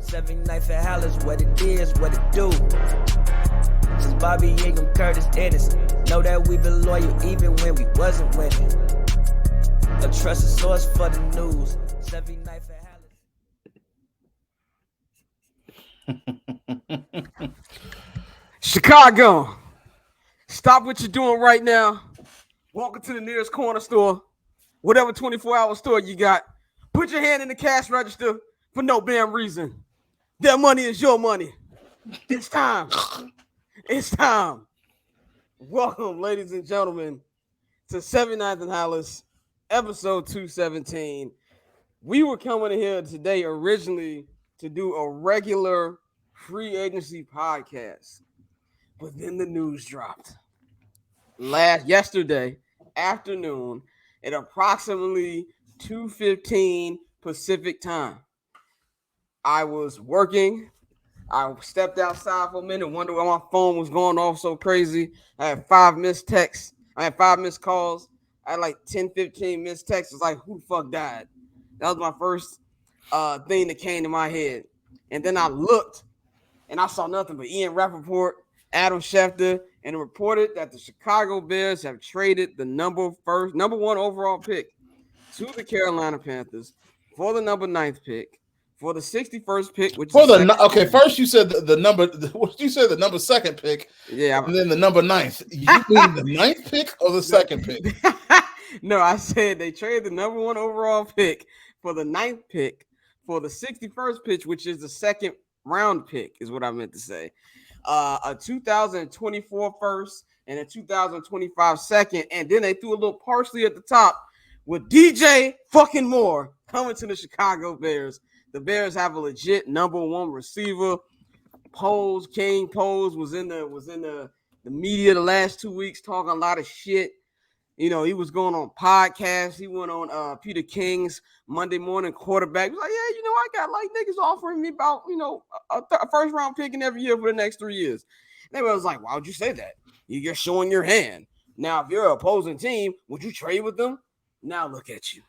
79th at Halas, what it is, what it do. Since Bobby Ingram, Curtis Ennis, know that we been loyal even when we wasn't winning. A trusted source for the news. 79th at Halas. Chicago, stop what you're doing right now. Walk into the nearest corner store, whatever 24-hour store you got. Put your hand in the cash register for no damn reason. Their money is your money. It's time. It's time. Welcome, ladies and gentlemen, to 79th and Halas, episode 217. We were coming in here today originally to do a regular free agency podcast, but then the news dropped. Yesterday afternoon at approximately 2:15 Pacific time. I was working. I stepped outside for a minute, wondered why my phone was going off so crazy. I had 5 missed texts. I had 5 missed calls. I had like 10, 15 missed texts. It's like, who the fuck died? That was my first thing that came to my head. And then I looked, and I saw nothing but Ian Rappaport, Adam Schefter, and it reported that the Chicago Bears have traded the number 1 overall pick to the Carolina Panthers for the number 9th pick, for the 61st pick, which for the first you said the number 2nd pick, yeah, and then the number 9th. You mean the 9th pick or the 2nd pick? No, I said they traded the number 1 overall pick for the 9th pick for the 61st pitch, which is the 2nd round pick, is what I meant to say. A 2024 first and a 2025 second, and then they threw a little parsley at the top with DJ fucking Moore coming to the Chicago Bears. The Bears have a legit number 1 receiver. King Pose was in the media the last 2 weeks talking a lot of shit. You know, he was going on podcasts. He went on Peter King's Monday Morning Quarterback. He was like, yeah, I got like niggas offering me about, a first round pick in every year for the next 3 years. And everybody was like, why would you say that? You're showing your hand. Now, if you're an opposing team, would you trade with them? Now look at you.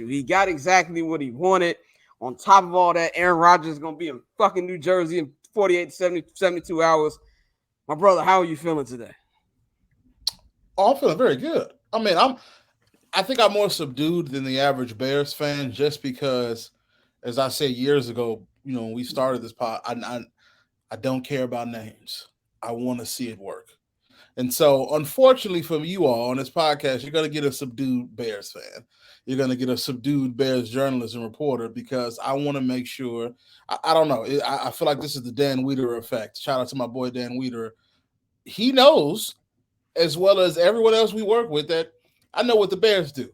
He got exactly what he wanted. On top of all that, Aaron Rodgers is going to be in fucking New Jersey in 48 to 72 hours. My brother, how are you feeling today? Oh, I'm feeling very good. I mean, I think I'm more subdued than the average Bears fan just because, as I said years ago, when we started this pod, I don't care about names. I want to see it work. And so, unfortunately for you all on this podcast, you're going to get a subdued Bears fan. You're going to get a subdued Bears journalist and reporter because I want to make sure, I don't know, I feel like this is the Dan Wiederer effect. Shout out to my boy Dan Wiederer. He knows, as well as everyone else we work with, that I know what the Bears do.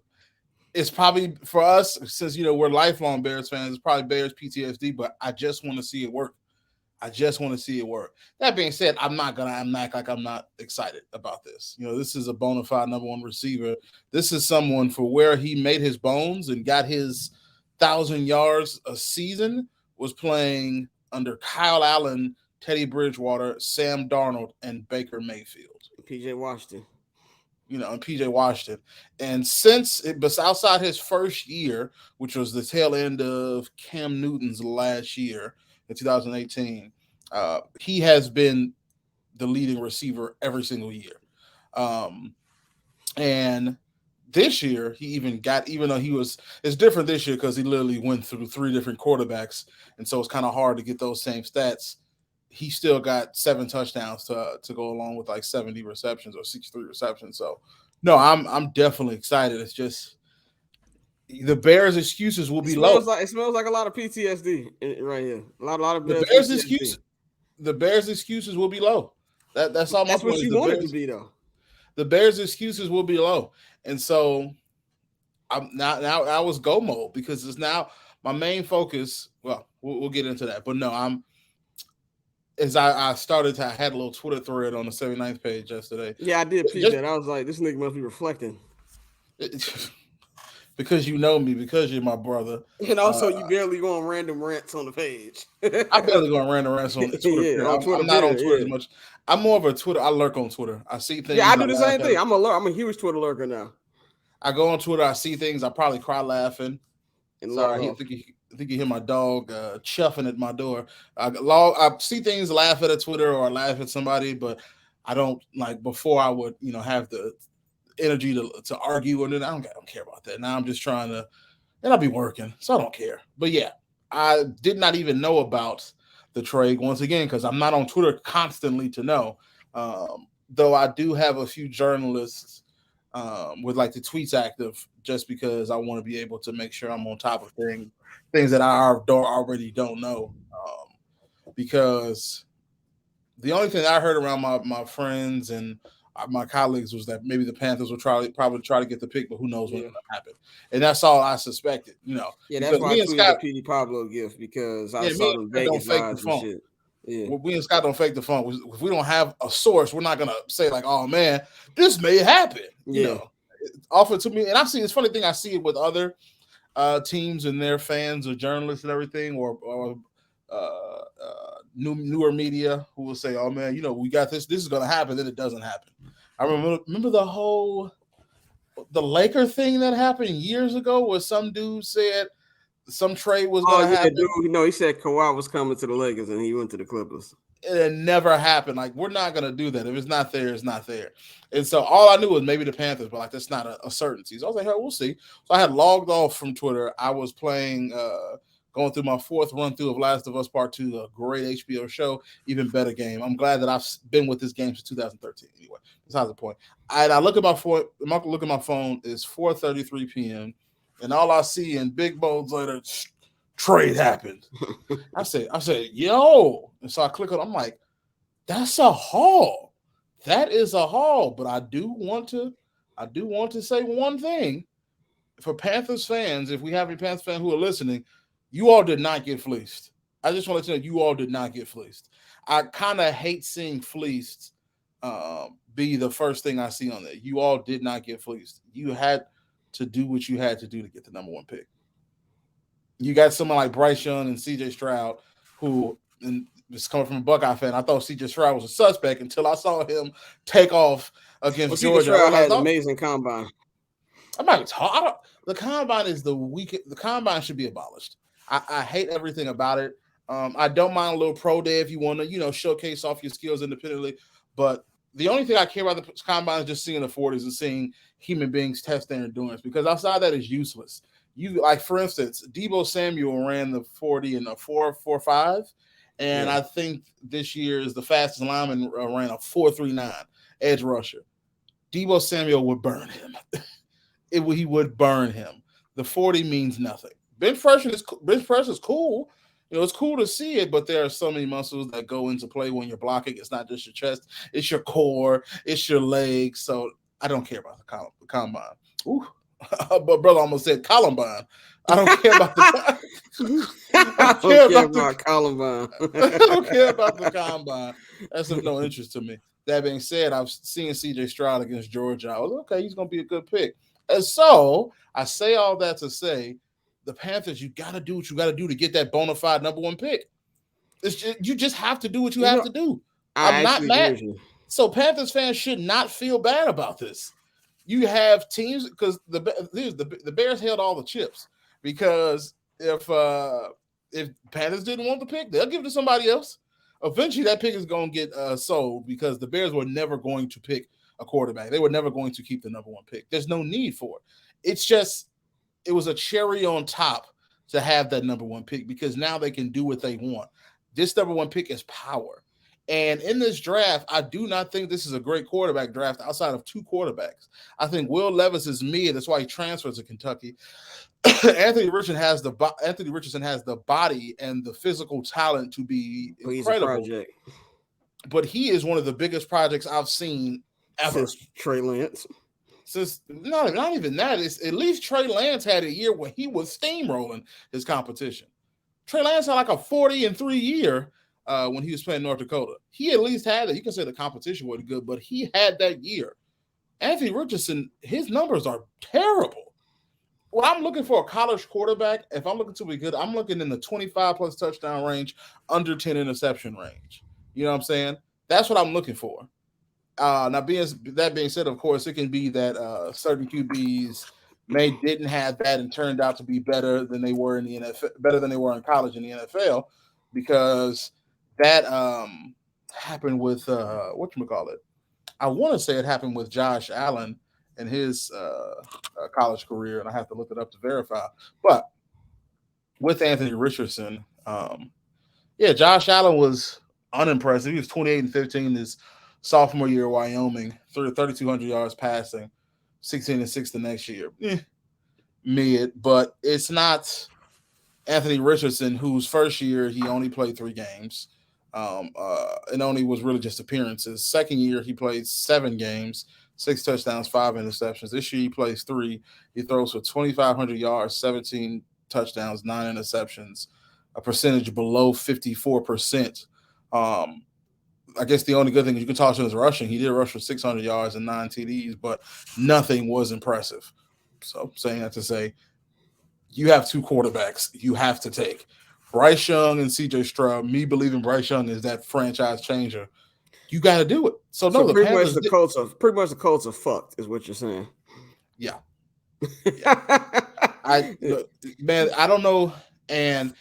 It's probably for us, since we're lifelong Bears fans, it's probably Bears PTSD, but I just want to see it work. That being said, I'm not gonna act like I'm not excited about this. This is a bona fide number 1 receiver. This is someone for where he made his bones and got his 1,000 yards a season was playing under Kyle Allen, Teddy Bridgewater, Sam Darnold, and Baker Mayfield. PJ Washington. And PJ Washington. And since it was outside his first year, which was the tail end of Cam Newton's last year in 2018, he has been the leading receiver every single year. And this year, even though it's different this year because he literally went through 3 different quarterbacks. And so it's kind of hard to get those same stats. He still got 7 touchdowns to go along with like 70 receptions or 63 receptions. So, no, I'm definitely excited. It's just the Bears' excuses will be low. It smells like a lot of PTSD right here. A lot of the Bears' excuses. The Bears' excuses will be low. That's all. That's what you want it to be, though. The Bears' excuses will be low, and so I'm now I was go mode because it's now my main focus. Well, we'll get into that, but no, I had a little Twitter thread on the 79th page yesterday. Yeah, I did peep that. I was like, this nigga must be reflecting. Because you know me, because you're my brother. And also, you barely go on random rants on the page. I barely go on random rants on Twitter. Yeah, I'm not on Twitter as much. I'm more of a Twitter. I lurk on Twitter. I see things. Yeah, I do the same thing. I'm a huge Twitter lurker now. I go on Twitter. I see things. I probably cry laughing. and log Sorry, off. I think you hear my dog chuffing at my door. I see things, laugh at a Twitter or laugh at somebody, but I don't like before I would have the energy to argue, and then I don't care about that. Now I'm just trying to, and I'll be working, so I don't care. But yeah, I did not even know about the trade once again because I'm not on Twitter constantly to know. Though I do have a few journalists with like the tweets active, just because I want to be able to make sure I'm on top of things that already don't know. Because the only thing I heard around my friends and my colleagues was that maybe the Panthers will probably try to get the pick, but who knows when Yeah. it'll happen. And that's all I suspected, Yeah, that's because why I me and tweeted Scott, the PD Pablo gift because I yeah, me saw and them Scott don't Vegas fake the odds and funk. shit. Yeah. We and Scott don't fake the funk. If we don't have a source, we're not gonna say like, "Oh man, this may happen." Yeah. Offer to me, and I see this funny thing. I see it with other teams and their fans or journalists and everything, or newer media who will say, "Oh man, we got this. This is gonna happen." Then it doesn't happen. I remember the Laker thing that happened years ago, where some dude said some trade was Oh gonna yeah, happen. dude. No, he said Kawhi was coming to the Lakers and he went to the Clippers. It never happened. Like, we're not gonna do that. If it's not there, it's not there. And so all I knew was maybe the Panthers, but like that's not a certainty. So I was like, hey, we'll see. So I had logged off from Twitter. I was playing, going through my fourth run through of Last of Us Part 2, a great HBO show, even better game. I'm glad that I've been with this game since 2013. Anyway, besides the point. I look at my phone. Look at my phone. It's 4:33 p.m. and all I see in big bold later, trade happened. I said, yo. And so I click on, I'm like, that's a haul. That is a haul. But I do want to say one thing for Panthers fans. If we have any Panthers fans who are listening, you all did not get fleeced. I just want to let you know you all did not get fleeced. I kind of hate seeing fleeced be the first thing I see on there. You all did not get fleeced. You had to do what you had to do to get the number one pick. You got someone like Bryce Young and CJ Stroud, who, and this coming from a Buckeye fan, I thought CJ Stroud was a suspect until I saw him take off against CJ Georgia. I Stroud had realized, an amazing combine. I'm not talking. The combine is the weakest. The combine should be abolished. I hate everything about it. I don't mind a little pro day if you want to, showcase off your skills independently. But the only thing I care about the combine is just seeing the 40s and seeing human beings test their endurance, because outside that is useless. You, like, for instance, Deebo Samuel ran the 40 in a 4.45, and I think this year is the fastest lineman ran a 4.39 edge rusher. Deebo Samuel would burn him. He would burn him. The 40 means nothing. Bench press is cool. It's cool to see it, but there are so many muscles that go into play when you're blocking. It's not just your chest; it's your core, it's your legs. So I don't care about the combine. Ooh. But brother almost said Columbine. I don't care about the. I don't care about Columbine. I don't care about the combine. That's of no interest to me. That being said, I've seen CJ Stroud against Georgia. I was okay. He's going to be a good pick. And so I say all that to say, the Panthers, you got to do what you got to do to get that bona fide number one pick. You just have to do what you have to do. I'm not mad. So Panthers fans should not feel bad about this. You have teams, because the Bears held all the chips, because if Panthers didn't want the pick, they'll give it to somebody else. Eventually, that pick is going to get sold, because the Bears were never going to pick a quarterback. They were never going to keep the number one pick. There's no need for it. It's just, it was a cherry on top to have that number one pick, because now they can do what they want. This number one pick is power. And in this draft, I do not think this is a great quarterback draft outside of two quarterbacks. I think Will Levis is mid. That's why he transfers to Kentucky. Anthony Richardson has the body and the physical talent to be incredible. But he is one of the biggest projects I've seen ever. Since Trey Lance. Not even that. It's, at least Trey Lance had a year where he was steamrolling his competition. Trey Lance had like a 40-3 year when he was playing North Dakota. He at least had it. You can say the competition was good, but he had that year. Anthony Richardson, his numbers are terrible. When I'm looking for a college quarterback, if I'm looking to be good, I'm looking in the 25 plus touchdown range, under 10 interception range. You know what I'm saying? That's what I'm looking for. Now, that being said, of course, it can be that certain QBs May didn't have that and turned out to be better than they were in the NFL, better than they were in college in the NFL, because that happened with whatchamacallit. I want to say it happened with Josh Allen in his college career, and I have to look it up to verify. But with Anthony Richardson, yeah, Josh Allen was unimpressive. He was 28-15 his sophomore year at Wyoming, 3,200 yards passing, 16-6 the next year. Mid, but it's not Anthony Richardson, whose first year he only played 3 games, and only was really just appearances. Second year he played 7 games, 6 touchdowns, 5 interceptions. This year he plays 3. He throws for 2,500 yards, 17 touchdowns, 9 interceptions, a percentage below 54%. I guess the only good thing you can talk to is rushing. He did rush for 600 yards and 9 TDs, but nothing was impressive. So saying that to say, you have 2 quarterbacks you have to take. Bryce Young and CJ Stroud. Me believing Bryce Young is that franchise changer. You got to do it. So no, the pretty Panthers. much the Colts are fucked, is what you're saying. Yeah. I don't know, and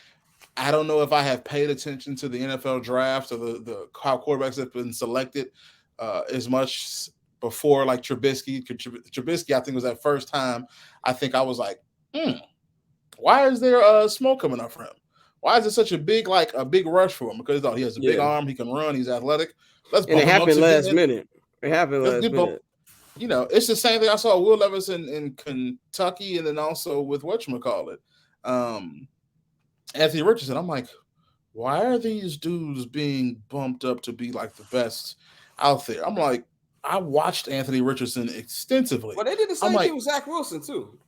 I don't know if I have paid attention to the NFL draft or the how quarterbacks have been selected as much before, like Trubisky. Trubisky, I think, was that first time. I think I was like, why is there smoke coming up for him? Why is it such a big rush for him? Because he has a big arm, he can run, he's athletic. And it happened last minute. It happened last minute. It's the same thing I saw Will Levis in Kentucky, and then also with whatchamacallit, Anthony Richardson. I'm like, why are these dudes being bumped up to be like the best out there? I'm like, I watched Anthony Richardson extensively. Well, they did the same thing with Zach Wilson too.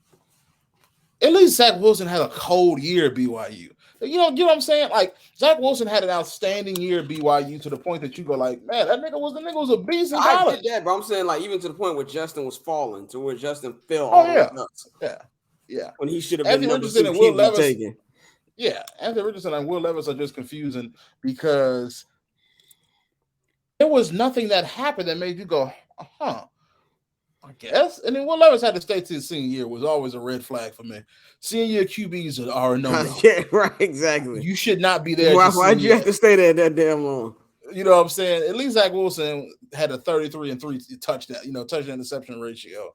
At least Zach Wilson had a cold year at BYU. You know what I'm saying? Like, Zach Wilson had an outstanding year at BYU to the point that you go like, man, the nigga was a beast in college. I get that, but I'm saying like even to the point where Justin was falling, to where Justin fell. Yeah. When he should have been number 2 Will Levis taken. Yeah, Anthony Richardson and Will Levis are just confusing because there was nothing that happened that made you go, I guess. And then Will Levis had to stay to his senior year was always a red flag for me. Senior year QBs are no. Yeah, right, exactly. You should not be there. Why'd you have to stay there that damn long? You know what I'm saying? At least Zach Wilson had a 33-3 touchdown, touchdown interception ratio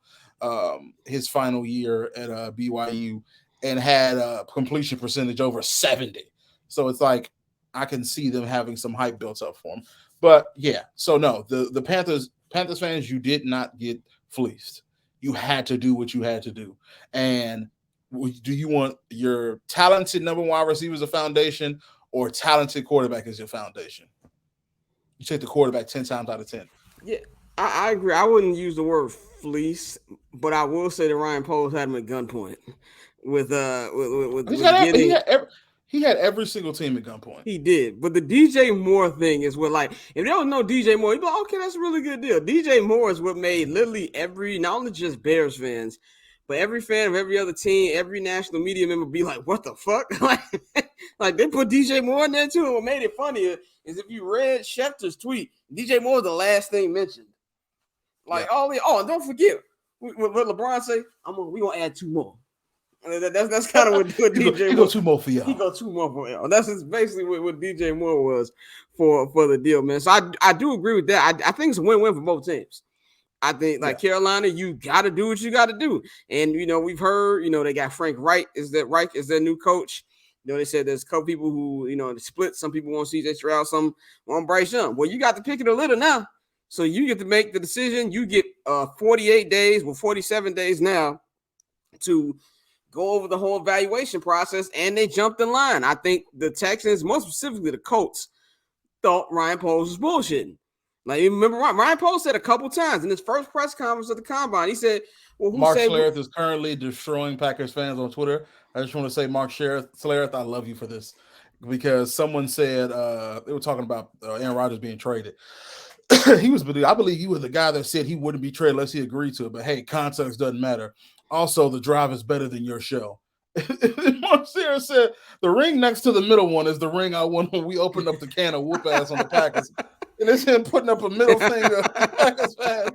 his final year at BYU, and had a completion percentage over 70. So it's like I can see them having some hype built up for him. But yeah, so no, the Panthers fans, you did not get fleeced. You had to do what you had to do. And do you want your talented number 1 wide receiver as a foundation, or talented quarterback as your foundation? You take the quarterback 10 times out of 10. Yeah, I agree. I wouldn't use the word fleece, but I will say that Ryan Poles had him at gunpoint he had every single team at gunpoint. He did. But the DJ Moore thing is what, like, if there was no DJ Moore, you'd be like, okay, that's a really good deal. DJ Moore is what made literally every, not only just Bears fans, but every fan of every other team, every national media member be like, what the fuck? like they put DJ Moore in there too. And what made it funnier is if you read Schefter's tweet, DJ Moore is the last thing mentioned. Like, and don't forget, what LeBron say, we gonna add 2 more. That's kind of what DJ Moore. He go 2 more for y'all. He go 2 more for y'all. That's basically what DJ Moore was for the deal, man. So I do agree with that. I think it's a win-win for both teams. I think Carolina, you got to do what you got to do. And, we've heard, they got Frank Reich is their new coach. They said there's a couple people who, split. Some people want CJ Stroud, some want Bryce Young. Well, you got to pick it a little now. So you get to make the decision. You get 48 days, 47 days now to go over the whole evaluation process, and they jumped in line. I think the Texans, more specifically the Colts, thought Ryan Poles was bullshitting. Like, you remember Ryan Poles said a couple times in his first press conference at the Combine, he said, Mark Schlereth is currently destroying Packers fans on Twitter. I just want to say, Mark Schlereth, I love you for this, because someone said they were talking about Aaron Rodgers being traded. I believe he was the guy that said he wouldn't be traded unless he agreed to it. But hey, context doesn't matter. Also, the drive is better than your show. Mark Schlereth said the ring next to the middle one is the ring I won when we opened up the can of whoop ass on the Packers. And it's him putting up a middle finger. Packers fan.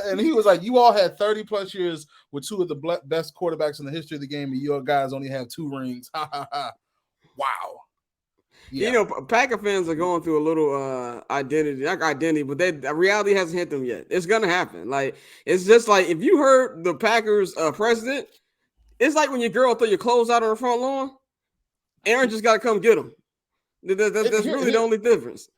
And he was like, "You all had 30 plus years with two of the best quarterbacks in the history of the game, and your guys only have 2 rings." Ha ha ha! Wow. Yeah. You know, Packer fans are going through a little identity, not identity, but reality hasn't hit them yet. It's gonna happen. Like it's just like if you heard the Packers president, it's like when your girl throw your clothes out on the front lawn. Aaron just got to come get them. That's really the only difference.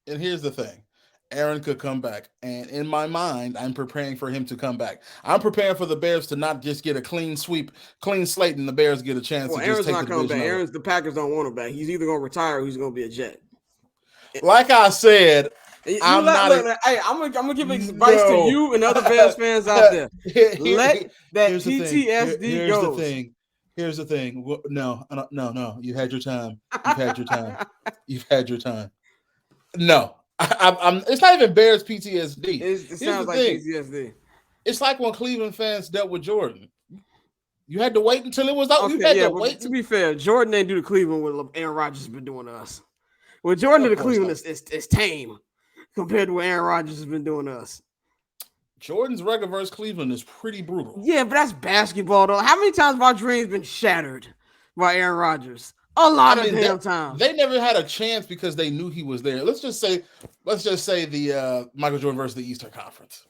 And here's the thing. Aaron could come back. And in my mind, I'm preparing for him to come back. I'm preparing for the Bears to not just get a clean sweep, clean slate, and the Bears get a chance to Aaron's just take not the coming division back. The Packers don't want him back. He's either going to retire or he's going to be a Jet. Like I said, I'm gonna give advice to you and other Bears fans out there. Let that PTSD go. Here's the thing. No. You had your time. You've had your time. No, I'm. It's not even Bears PTSD. It sounds like PTSD. It's like when Cleveland fans dealt with Jordan. You had to wait until it was out. Okay, you had to wait. To be fair, Jordan ain't do to Cleveland what Aaron Rodgers has been doing to us. What Jordan did to Cleveland is tame compared to what Aaron Rodgers has been doing to us. Jordan's record versus Cleveland is pretty brutal. Yeah, but that's basketball, though. How many times have our dreams been shattered by Aaron Rodgers? A lot of damn times. They never had a chance because they knew he was there. Let's just say the Michael Jordan versus the Eastern Conference.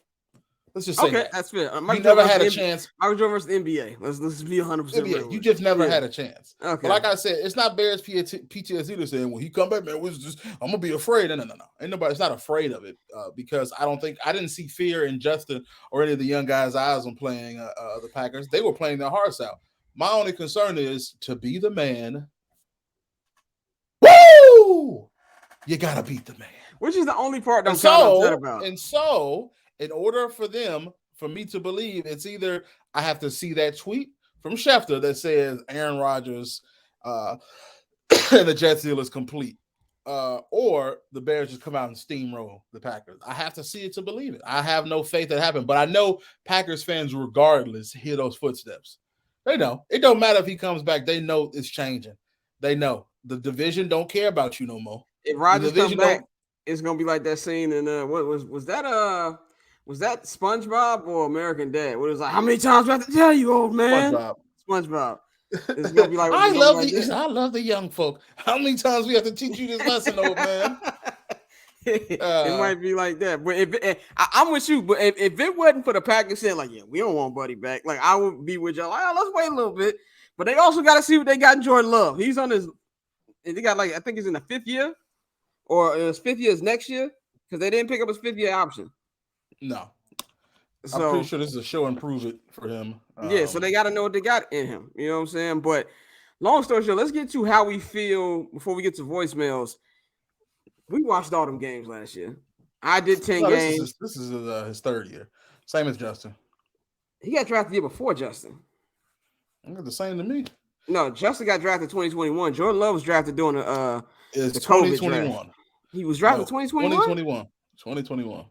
Let's just say that's fair. He never had a chance. Michael Jordan versus the NBA. Let's be 100% real. You just never had a chance. Okay. But like I said, it's not Bears PTSD to say when he come back, man, I'm gonna be afraid. No. Ain't nobody's not afraid of it because I didn't see fear in Justin or any of the young guys' eyes on playing the Packers. They were playing their hearts out. My only concern is to be the man. Woo! You gotta beat the man. Which is the only part I'm upset about. And so, in order for me to believe, it's either I have to see that tweet from Schefter that says Aaron Rodgers and the Jets deal is complete, or the Bears just come out and steamroll the Packers. I have to see it to believe it. I have no faith that happened, but I know Packers fans, regardless, hear those footsteps. They know. It don't matter if he comes back. They know it's changing. They know. The division don't care about you no more. If Rodgers comes back, it's gonna be like that scene in what was that SpongeBob or American Dad? What it was like, how many times do I have to tell you, old man? SpongeBob. It's gonna be like I love the young folk. How many times we have to teach you this lesson, old man? It might be like that, but I'm with you. But if it wasn't for the Packers saying like, yeah, we don't want Buddy back, like I would be with y'all. Like, let's wait a little bit. But they also got to see what they got in Jordan Love. He's on his. They got I think he's in the 5th year, or his 5th year is next year because they didn't pick up his 5th year option. No, so, I'm pretty sure this is a show and prove it for him. Yeah, so they got to know what they got in him. You know what I'm saying? But long story short, let's get to how we feel before we get to voicemails. We watched all them games last year. I did 10 games. This is his 3rd year. Same as Justin. He got drafted the year before Justin. The same to me. No, Justin got drafted 2021. Jordan Love was drafted during the 2021. He was drafted 2021? 2021.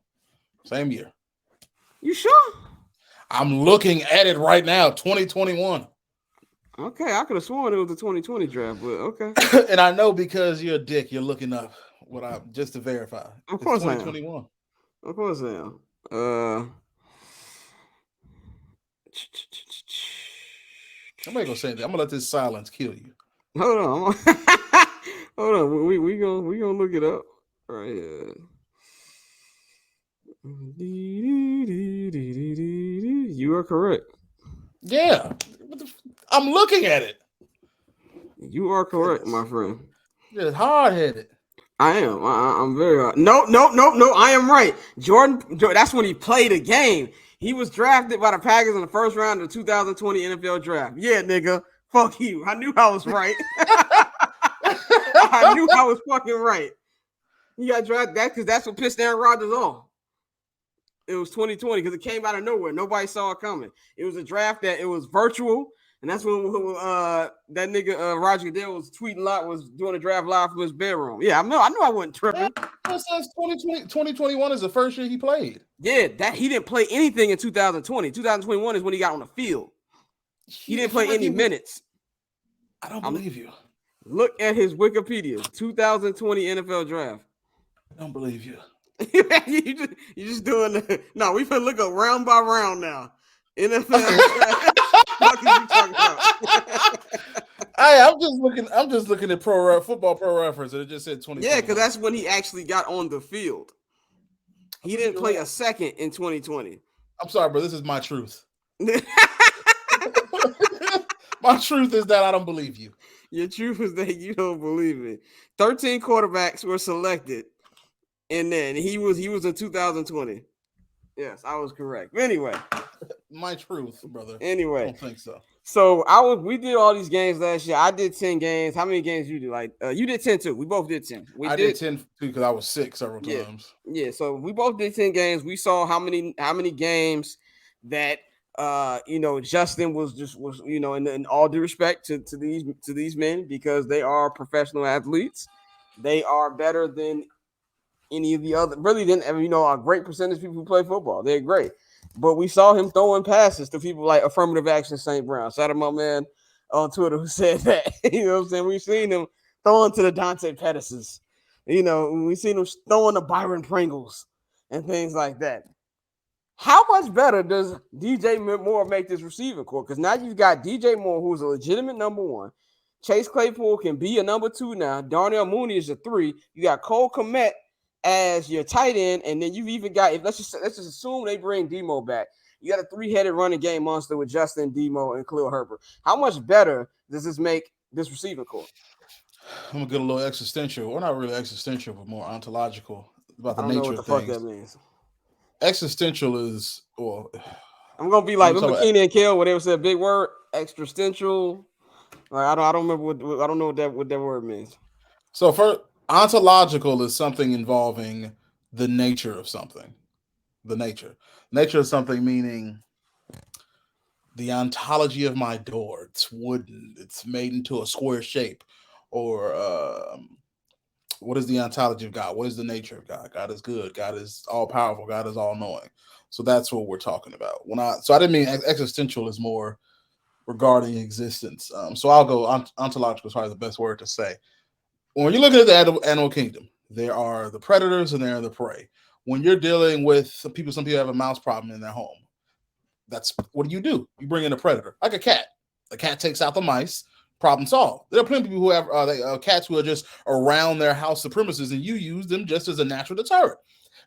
Same year. You sure? I'm looking at it right now. 2021. Okay, I could have sworn it was the 2020 draft, but okay. And I know because you're a dick, you're looking up what I just to verify. Of course, 2021. Of course I am. I'm not gonna say that. I'm gonna let this silence kill you. Hold on. Hold on. We gonna look it up right here. You are correct. Yeah. I'm looking at it. You are correct, my friend. You're hard-headed. I am. I'm very hard. No. I am right. Jordan, that's when he played a game. He was drafted by the Packers in the 1st round of the 2020 NFL draft. Yeah, nigga. Fuck you. I knew I was right. I knew I was fucking right. He got drafted because that's what pissed Aaron Rodgers off. It was 2020 because it came out of nowhere. Nobody saw it coming. It was a draft that it was virtual. And that's when that nigga Roger Goodell was tweeting a lot, was doing a draft live from his bedroom. Yeah, I knew I wasn't tripping. It says 2021 is the 1st year he played. Yeah, that he didn't play anything in 2020. 2021 is when he got on the field. He didn't play any minutes. I don't believe you. Look at his Wikipedia. 2020 NFL draft. I don't believe you. you just doing the no. We finna look up round by round now. NFL. What are you talking about? I'm just looking at football pro reference, and it just said Yeah, 2021. because that's when he actually got on the field. He didn't play a second in 2020. I'm sorry, bro. This is my truth. My truth is that I don't believe you. Your truth is that you don't believe it. 13 quarterbacks were selected, and then he was in 2020. Yes, I was correct. Anyway, My truth, brother. I anyway, don't think so. so we did all these games last year. I did 10 games. How many games you do? Like you did 10 too. We both did 10. I did 10 too because I was sick several Yeah. times. Yeah, so we both did 10 games. We saw how many games that Justin was in all due respect to these men, because they are professional athletes. They are better than any of the other, really than a great percentage of people who play football. They're great. But we saw him throwing passes to people like Affirmative Action St. Brown. Shout out my man on Twitter who said that. You know what I'm saying? We've seen him throwing to the Dante Pettises. We've seen him throwing to Byron Pringles and things like that. How much better does DJ Moore make this receiving core? Because now you've got DJ Moore, who's a legitimate number one. Chase Claypool can be a number two now. Darnell Mooney is a three. You got Cole Kmet as your tight end, and then you've even got, let's just assume they bring Demo back. You got a three-headed running game monster with Justin, Demo, and Khalil Herbert. How much better does this make this receiving core? I'm gonna get a little existential. Well, not really existential, but more ontological about the nature of things. Fuck that means. Existential is I'm gonna be like remember Keenan and Kel when they said big word existential. Like I don't remember I don't know what that word means. So for ontological is something involving the nature of something. The nature of something, meaning the ontology of my door. It's wooden. It's made into a square shape. Or what is the ontology of God? What is the nature of God? God is good. God is all powerful. God is all knowing. So that's what we're talking about. I didn't mean existential is more regarding existence. So I'll go ontological is probably the best word to say. When you're looking at the animal kingdom, there are the predators and there are the prey. When you're dealing with some people have a mouse problem in their home. That's what do? You bring in a predator, like a cat. The cat takes out the mice. Problem solved. There are plenty of people who have cats who are just around their house, the premises, and you use them just as a natural deterrent.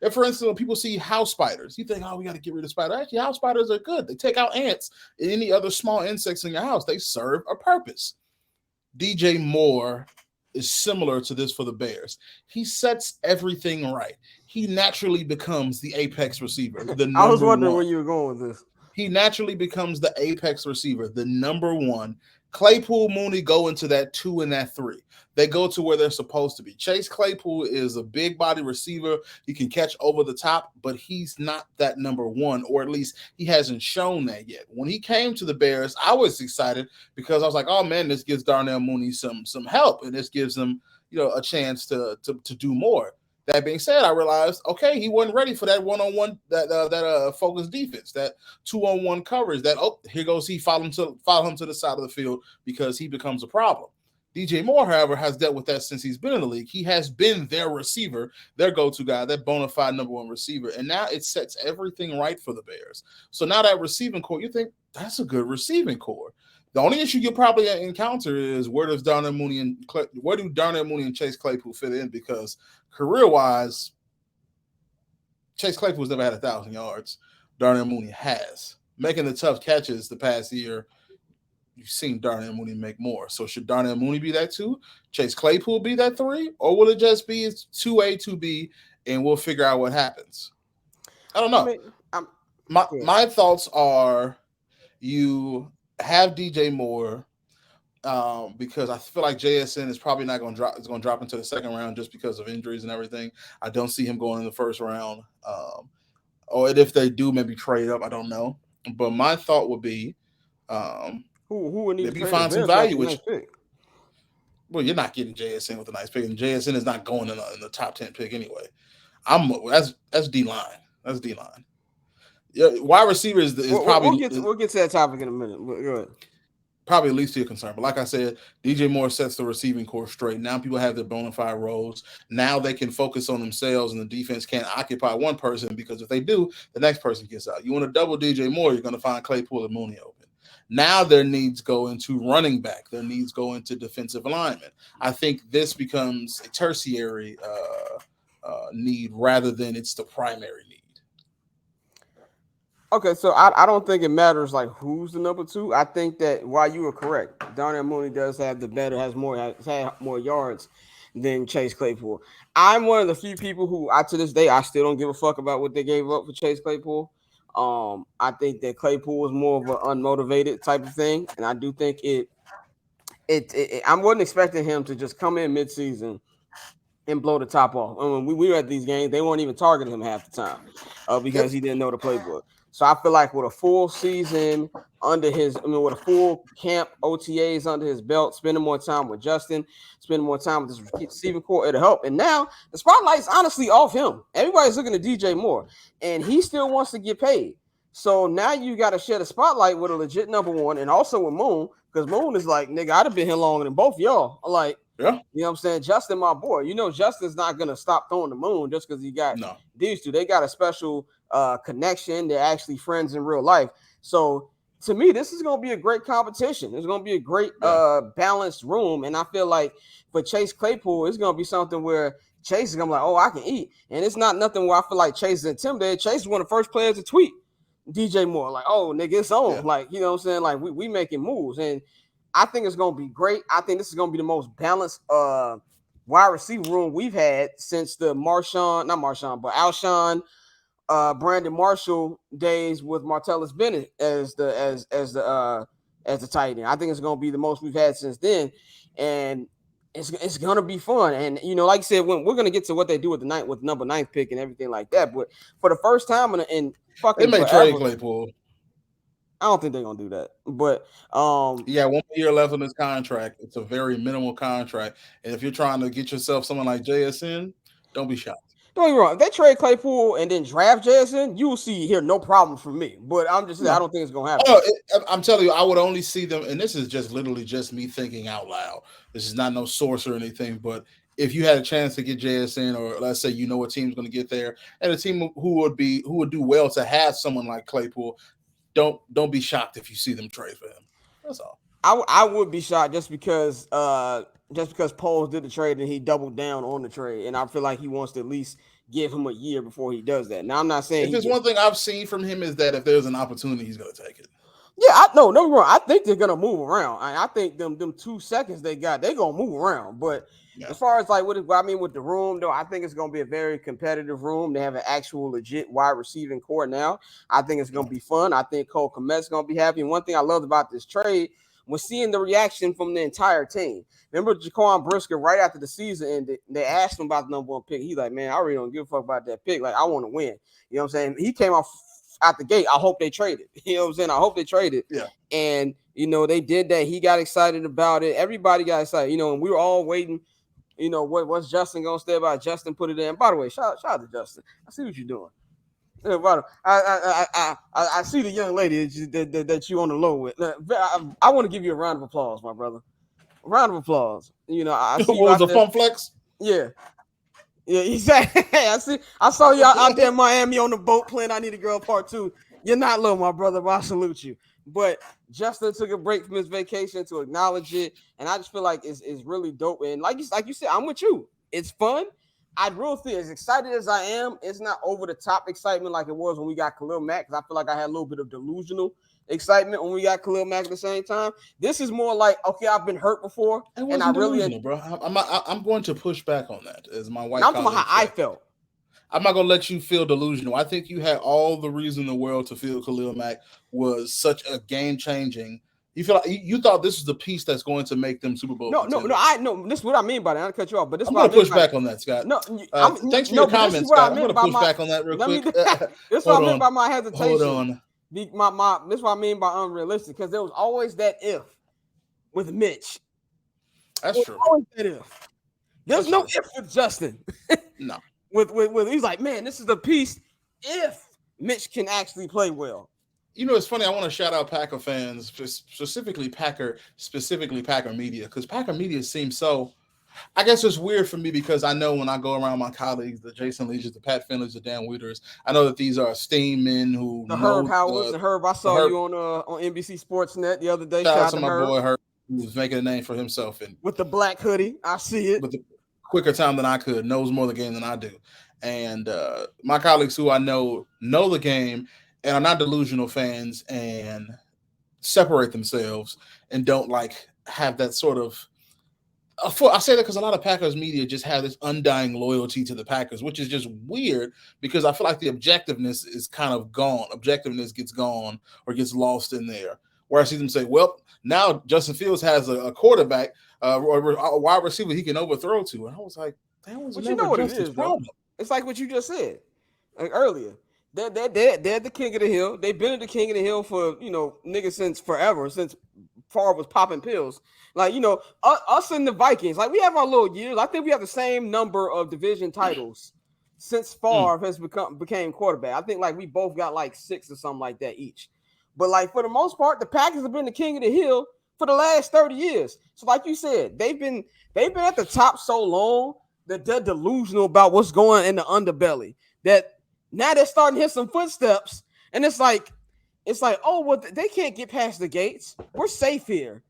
If, for instance, when people see house spiders, you think, oh, we got to get rid of spiders. Actually, house spiders are good. They take out ants and any other small insects in your house. They serve a purpose. DJ Moore is similar to this for the Bears. He sets everything right. He naturally becomes the apex receiver. I was wondering where you were going with this. He naturally becomes the apex receiver, the number one. Claypool, Mooney go into that 2 and that 3. They go to where they're supposed to be. Chase Claypool is a big body receiver. He can catch over the top, but he's not that number one, or at least he hasn't shown that yet. When he came to the Bears, I was excited because I was like, oh man, this gives Darnell Mooney some help, and this gives him, a chance to do more. That being said, I realized, okay, he wasn't ready for that one-on-one, that focused defense, that 2-on-1 coverage. That here goes he, follow him to the side of the field because he becomes a problem. DJ Moore, however, has dealt with that since he's been in the league. He has been their receiver, their go-to guy, that bona fide number one receiver, and now it sets everything right for the Bears. So now that receiving core, you think that's a good receiving core. The only issue you'll probably encounter is where do Darnell Mooney and Chase Claypool fit in? Because career-wise, Chase Claypool's never had 1,000 yards. Darnell Mooney has. Making the tough catches the past year, you've seen Darnell Mooney make more. So should Darnell Mooney be that 2? Chase Claypool be that 3? Or will it just be 2A, 2B, and we'll figure out what happens? I don't know. My thoughts are you have DJ Moore because I feel like JSN is probably not going to drop. It's going to drop into the second round just because of injuries and everything. I don't see him going in the first round. Or if they do, maybe trade up. I don't know. But my thought would be, who would need to find some value? Well, you're not getting JSN with a nice pick, and JSN is not going in the top 10 pick anyway. That's D line. That's D line. Yeah, wide receiver is probably. We'll get to that topic in a minute. But go ahead. probably at least to a concern. But like I said, DJ Moore sets the receiving core straight. Now people have their bona fide roles. Now they can focus on themselves, and the defense can't occupy one person because if they do, the next person gets out. You want to double DJ Moore, you're going to find Claypool and Mooney open. Now their needs go into running back. Their needs go into defensive alignment. I think this becomes a tertiary need rather than it's the primary need. Okay, so I don't think it matters like who's the number two. I think that while you were correct, Darnell Mooney does have the better, has had more yards than Chase Claypool. I'm one of the few people who to this day I still don't give a fuck about what they gave up for Chase Claypool. I think that Claypool was more of an unmotivated type of thing, and I do think I wasn't expecting him to just come in midseason and blow the top off. And when we were at these games, they weren't even targeting him half the time because he didn't know the playbook. So I feel like with a full season with a full camp OTAs under his belt, spending more time with Justin, spending more time with his receiving core, it'll help. And now the spotlight's honestly off him. Everybody's looking at DJ Moore, and he still wants to get paid. So now you got to share the spotlight with a legit number one, and also with Moon, because Moon is like, nigga, I'd have been here longer than both y'all. Like, yeah. You know what I'm saying? Justin, my boy. You know, Justin's not going to stop throwing the Moon just because he got these two. They got a special connection. They're actually friends in real life. So, to me, this is going to be a great competition. It's going to be a great balanced room. And I feel like for Chase Claypool, it's going to be something where Chase is going to be like, oh, I can eat. And it's not nothing where I feel like Chase is intimidated. Chase is one of the first players to tweet DJ Moore. Like, oh, nigga, it's on. Yeah. Like, you know what I'm saying? Like, we making moves. And I think it's going to be great. I think this is going to be the most balanced wide receiver room we've had since the Alshon, Brandon Marshall days with Martellus Bennett as the tight end. I think it's going to be the most we've had since then, and it's going to be fun. And you know, like I said, when we're going to get to what they do with number 9 pick and everything like that, but for the first time in fucking they may trade Claypool. I don't think they're gonna do that, but 1 year left on this contract. It's a very minimal contract, and if you're trying to get yourself someone like JSN, don't be shocked. Don't get me wrong. If they trade Claypool and then draft JSN, you will see here no problem for me. But I'm just saying, I don't think it's gonna happen. I'm telling you, I would only see them, and this is just literally just me thinking out loud. This is not no source or anything, but if you had a chance to get JSN, or let's say you know a team's going to get there, and a team who would do well to have someone like Claypool. Don't be shocked if you see them trade for him. That's all. I would be shocked just because Poles did the trade and he doubled down on the trade, and I feel like he wants to at least give him a year before he does that. Now I'm not saying if there's one thing I've seen from him is that if there's an opportunity, he's going to take it. Yeah, no wrong. I think they're gonna move around. I think them 2 seconds they got, they're gonna move around. But as far as like with the room, though, I think it's gonna be a very competitive room. They have an actual legit wide receiving core now. I think it's gonna be fun. I think Cole Kmet's gonna be happy. And one thing I loved about this trade was seeing the reaction from the entire team. Remember Jaquan Brisker right after the season, and they asked him about the number 1 pick. He's like, man, I really don't give a fuck about that pick. Like, I want to win. You know what I'm saying? He came off out the gate. I hope they traded. You know what I'm saying? I hope they traded. Yeah. And you know, they did that. He got excited about it. Everybody got excited. You know, and we were all waiting. You know, what's Justin gonna say about it? Justin put it in. By the way, shout out to Justin. I see what you're doing. I see the young lady that you on the low with. I want to give you a round of applause, my brother. A round of applause. You know, I see what was a fun flex? Yeah. Yeah, exactly. I saw you out there in Miami on the boat playing I Need a Girl Part 2. You're not low, my brother, but I salute you. But Justin took a break from his vacation to acknowledge it, and I just feel like it's really dope. And like you said, I'm with you. It's fun. I really feel as excited as I am, it's not over the top excitement like it was when we got Khalil Mack, because I feel like I had a little bit of delusional excitement when we got Khalil Mack at the same time. This is more like, okay, I've been hurt before, and I really, bro. I'm going to push back on that as my wife. I'm talking about how I felt. I'm not going to let you feel delusional. I think you had all the reason in the world to feel Khalil Mack was such a game changing. You feel like you thought this was the piece that's going to make them Super Bowl. No. I know this is what I mean by that. I cut you off, but this I'm going to push back on that, Scott. No, thanks for your comments, Scott. I'm going to push back on that real quick. This is what I meant by my hesitation. Hold on. This is what I mean by unrealistic, because there was always that if with Mitch. That's true. Always that if. There's no if with Justin. No. With he's like, man, this is the piece if Mitch can actually play well. It's funny. I want to shout out Packer fans, specifically Packer media, because Packer media seems so. I guess it's weird for me because I know when I go around my colleagues, the Jason Leaches, the Pat Finleys, the Dan Wieters, I know that these are esteemed men who The Herb know Howards, the Herb. I the saw Herb. you on NBC Sportsnet the other day. Shout Shout out out to to my Herb boy Herb, who's making a name for himself and with the black hoodie. I see it. with the quicker time than I could, knows more of the game than I do. And my colleagues who I know the game and are not delusional fans and separate themselves and don't like have that sort of. I say that because a lot of Packers media just have this undying loyalty to the Packers, which is just weird because I feel like the objectiveness is kind of gone. Objectiveness gets gone or gets lost in there. Where I see them say, "Well, now Justin Fields has a quarterback or a wide receiver he can overthrow to," and I was like, "That was But you never know what it Justin's is, though. problem." It's like what you just said like earlier. They're the king of the hill. They've been the king of the hill for niggas since forever, since Favre was popping pills. Like us and the Vikings, like we have our little years. I think we have the same number of division titles since Favre has became quarterback. I think like we both got like 6 or something like that each. But like for the most part, the Packers have been the king of the hill for the last 30 years. So like you said, they've been at the top so long that they're delusional about what's going in the underbelly. That now they're starting to hit some footsteps, and it's like, oh well, they can't get past the gates. We're safe here.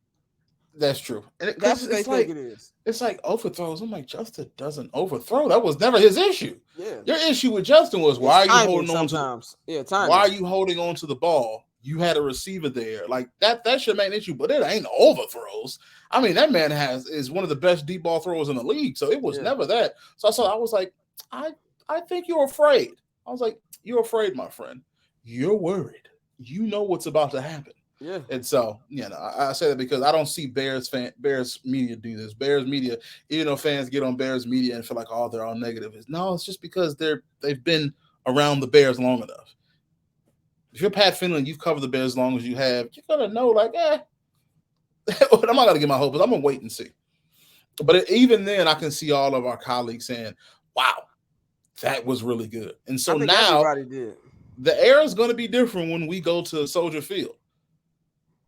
That's true. And That's what they think it is. It's like overthrows. I'm like, Justin doesn't overthrow. That was never his issue. Yeah. Your issue with Justin was why are you holding on sometimes. Why are you holding on to the ball? You had a receiver there. Like that's your main issue, but it ain't overthrows. I mean, that man is one of the best deep ball throwers in the league. So it was never that. So I was like, I think you're afraid. I was like, you're afraid, my friend. You're worried. You know what's about to happen. Yeah. And so, I say that because I don't see Bears media do this. Bears media, even though fans get on Bears media and feel like, oh, they're all negative. No, it's just because they've been around the Bears long enough. If you're Pat Finley and you've covered the Bears as long as you have, you're gonna know, like, I'm not gonna get my hopes. I'm gonna wait and see. But even then, I can see all of our colleagues saying, wow, that was really good. And so now everybody did. The air is going to be different when we go to Soldier Field.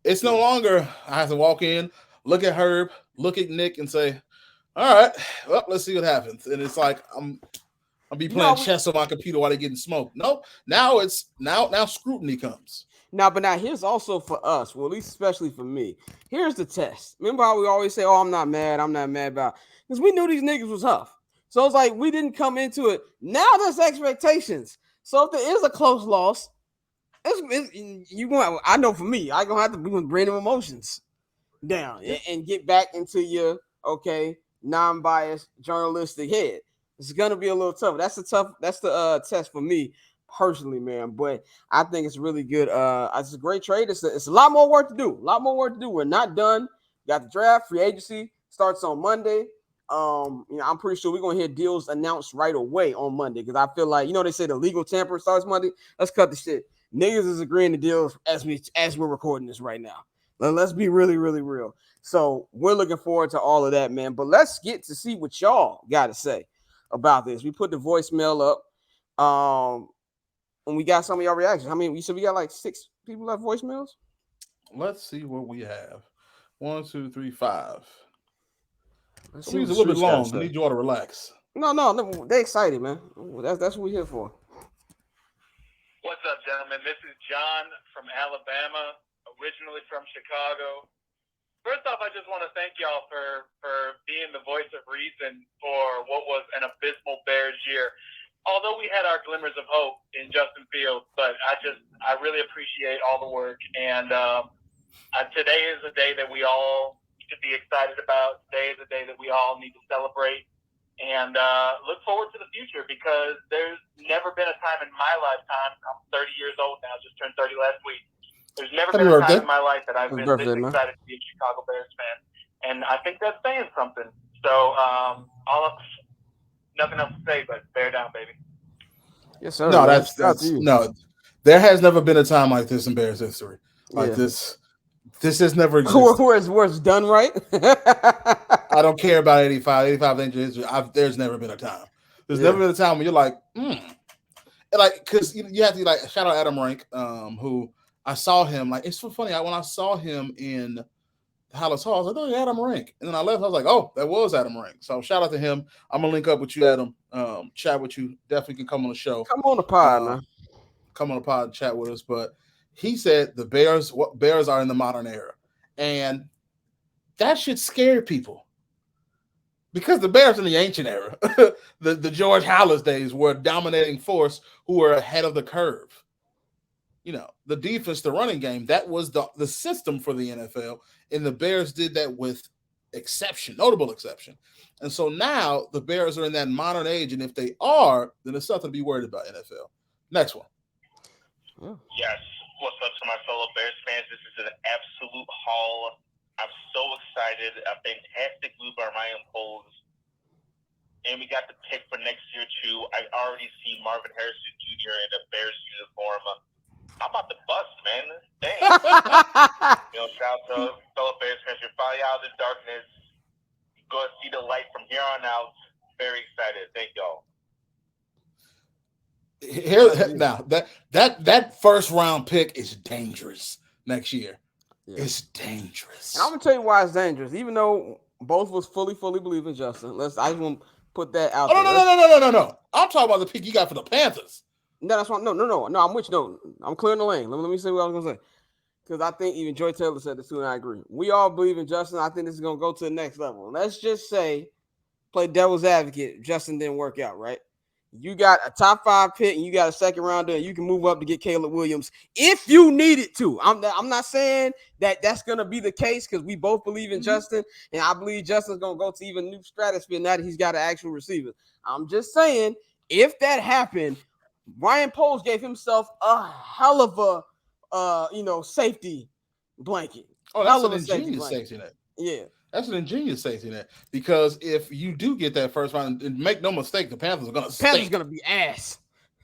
It's no longer I have to walk in, look at Herb, look at Nick, and say, "All right, well, let's see what happens." And it's like I'll be playing chess on my computer while they're getting smoked. Nope. Now now scrutiny comes. Now, but now here's also for us, well, at least especially for me. Here's the test. Remember how we always say, "Oh, I'm not mad about," because we knew these niggas was tough. So it's like we didn't come into it. Now there's expectations. So if there is a close loss, you going. I know for me, I gonna have to bring them emotions down and get back into your non-biased journalistic head. It's gonna be a little tough. That's the test for me personally, man. But I think it's really good. It's a great trade. It's a lot more work to do. We're not done. Got the draft, free agency starts on Monday. I'm pretty sure we're gonna hear deals announced right away on Monday because I feel like they say the legal tamper starts Monday. Let's cut the shit. Niggas is agreeing to deals as we're recording this right now. Let's be really, really real. So we're looking forward to all of that, man. But let's get to see what y'all got to say about this. We put the voicemail up. And we got some of y'all reactions. How many? You said we got like 6 people left voicemails? Let's see what we have. 1, 2, 3, 5. Let's see. It's a little bit long. I need you all to relax. No, they excited, man. That's what we're here for. What's up, gentlemen? This is John from Alabama, originally from Chicago. First off, I just want to thank y'all for being the voice of reason for what was an abysmal Bears year. Although we had our glimmers of hope in Justin Fields, but I really appreciate all the work. And today is a day that we all should be excited about. Today is a day that we all need to celebrate and look forward to the future because there's never been a time in my lifetime. I'm 30 years old now, just turned 30 last week. There's never been a time in my life that I've been this excited to be a Chicago Bears fan. And I think that's saying something. So nothing else to say but bear down, baby. Yes, sir. No, that's no. There has never been a time like this in Bears history. Like this. This has never existed. Where it's done right. I don't care about 85. 85 ain't history. There's never been a time. There's never been a time when you're like, And like, because you have to like shout out Adam Rank, who I saw him like it's so funny. When I saw him in Halas Hall, I was like, "Oh, Adam Rank," and then I left. I was like, "Oh, that was Adam Rank." So shout out to him. I'm gonna link up with you, Adam. Chat with you. Definitely can come on the show. Come on the pod, man. Come on the pod, chat with us. But he said the Bears are in the modern era, and that should scare people because the Bears in the ancient era, the George Halas days, were a dominating force who were ahead of the curve. The defense, the running game, that was the system for the NFL, and the Bears did that with notable exception. And so now the Bears are in that modern age, and if they are, then there's something to be worried about, NFL. Next one. Yes. What's up to my fellow Bears fans? This is an absolute haul. I'm so excited. A fantastic move by Ryan Poles. And we got the pick for next year, too. I already see Marvin Harrison Jr. in a Bears uniform. I'm about to bust, man. Dang. Shout out to fellow Bears fans. You're finally out of the darkness. Go and see the light from here on out. Very excited. Thank y'all. Now that first round pick is dangerous next year. Yeah. It's dangerous. And I'm gonna tell you why it's dangerous. Even though both of us fully believe in Justin. I just want to put that out there. No. I'm talking about the pick you got for the Panthers. No, that's why. No. I'm with you. No, I'm clearing the lane. Let me say what I was gonna say. Because I think even Joy Taylor said this too, and I agree. We all believe in Justin. I think this is gonna go to the next level. Let's just say, play devil's advocate. Justin didn't work out, right? You got a top 5 pick and you got a second rounder, and you can move up to get Caleb Williams if you needed to. I'm not saying that that's gonna be the case because we both believe in Justin, and I believe Justin's gonna go to even new stratosphere now that he's got an actual receiver. I'm just saying if that happened. Ryan Poles gave himself a hell of a safety blanket. Oh, that's an ingenious safety net. Yeah. That's an ingenious safety net. Because if you do get that first round, and make no mistake, the Panthers are gonna be ass.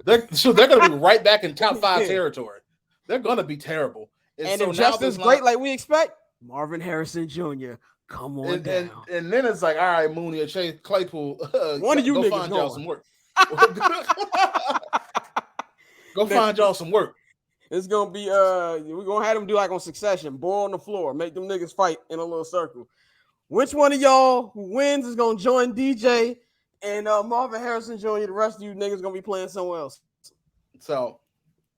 They're gonna be right back in top 5 territory. They're gonna be terrible. And so if Justin's great like we expect, Marvin Harrison Jr. Come on down. And then it's like, all right, Mooney or Chase Claypool, one of you go niggas find y'all some work. Go find y'all some work. It's gonna be we're gonna have them do like on Succession, boil on the floor, make them niggas fight in a little circle. Which one of y'all who wins is gonna join DJ and Marvin Harrison Jr.? The rest of you niggas gonna be playing somewhere else. So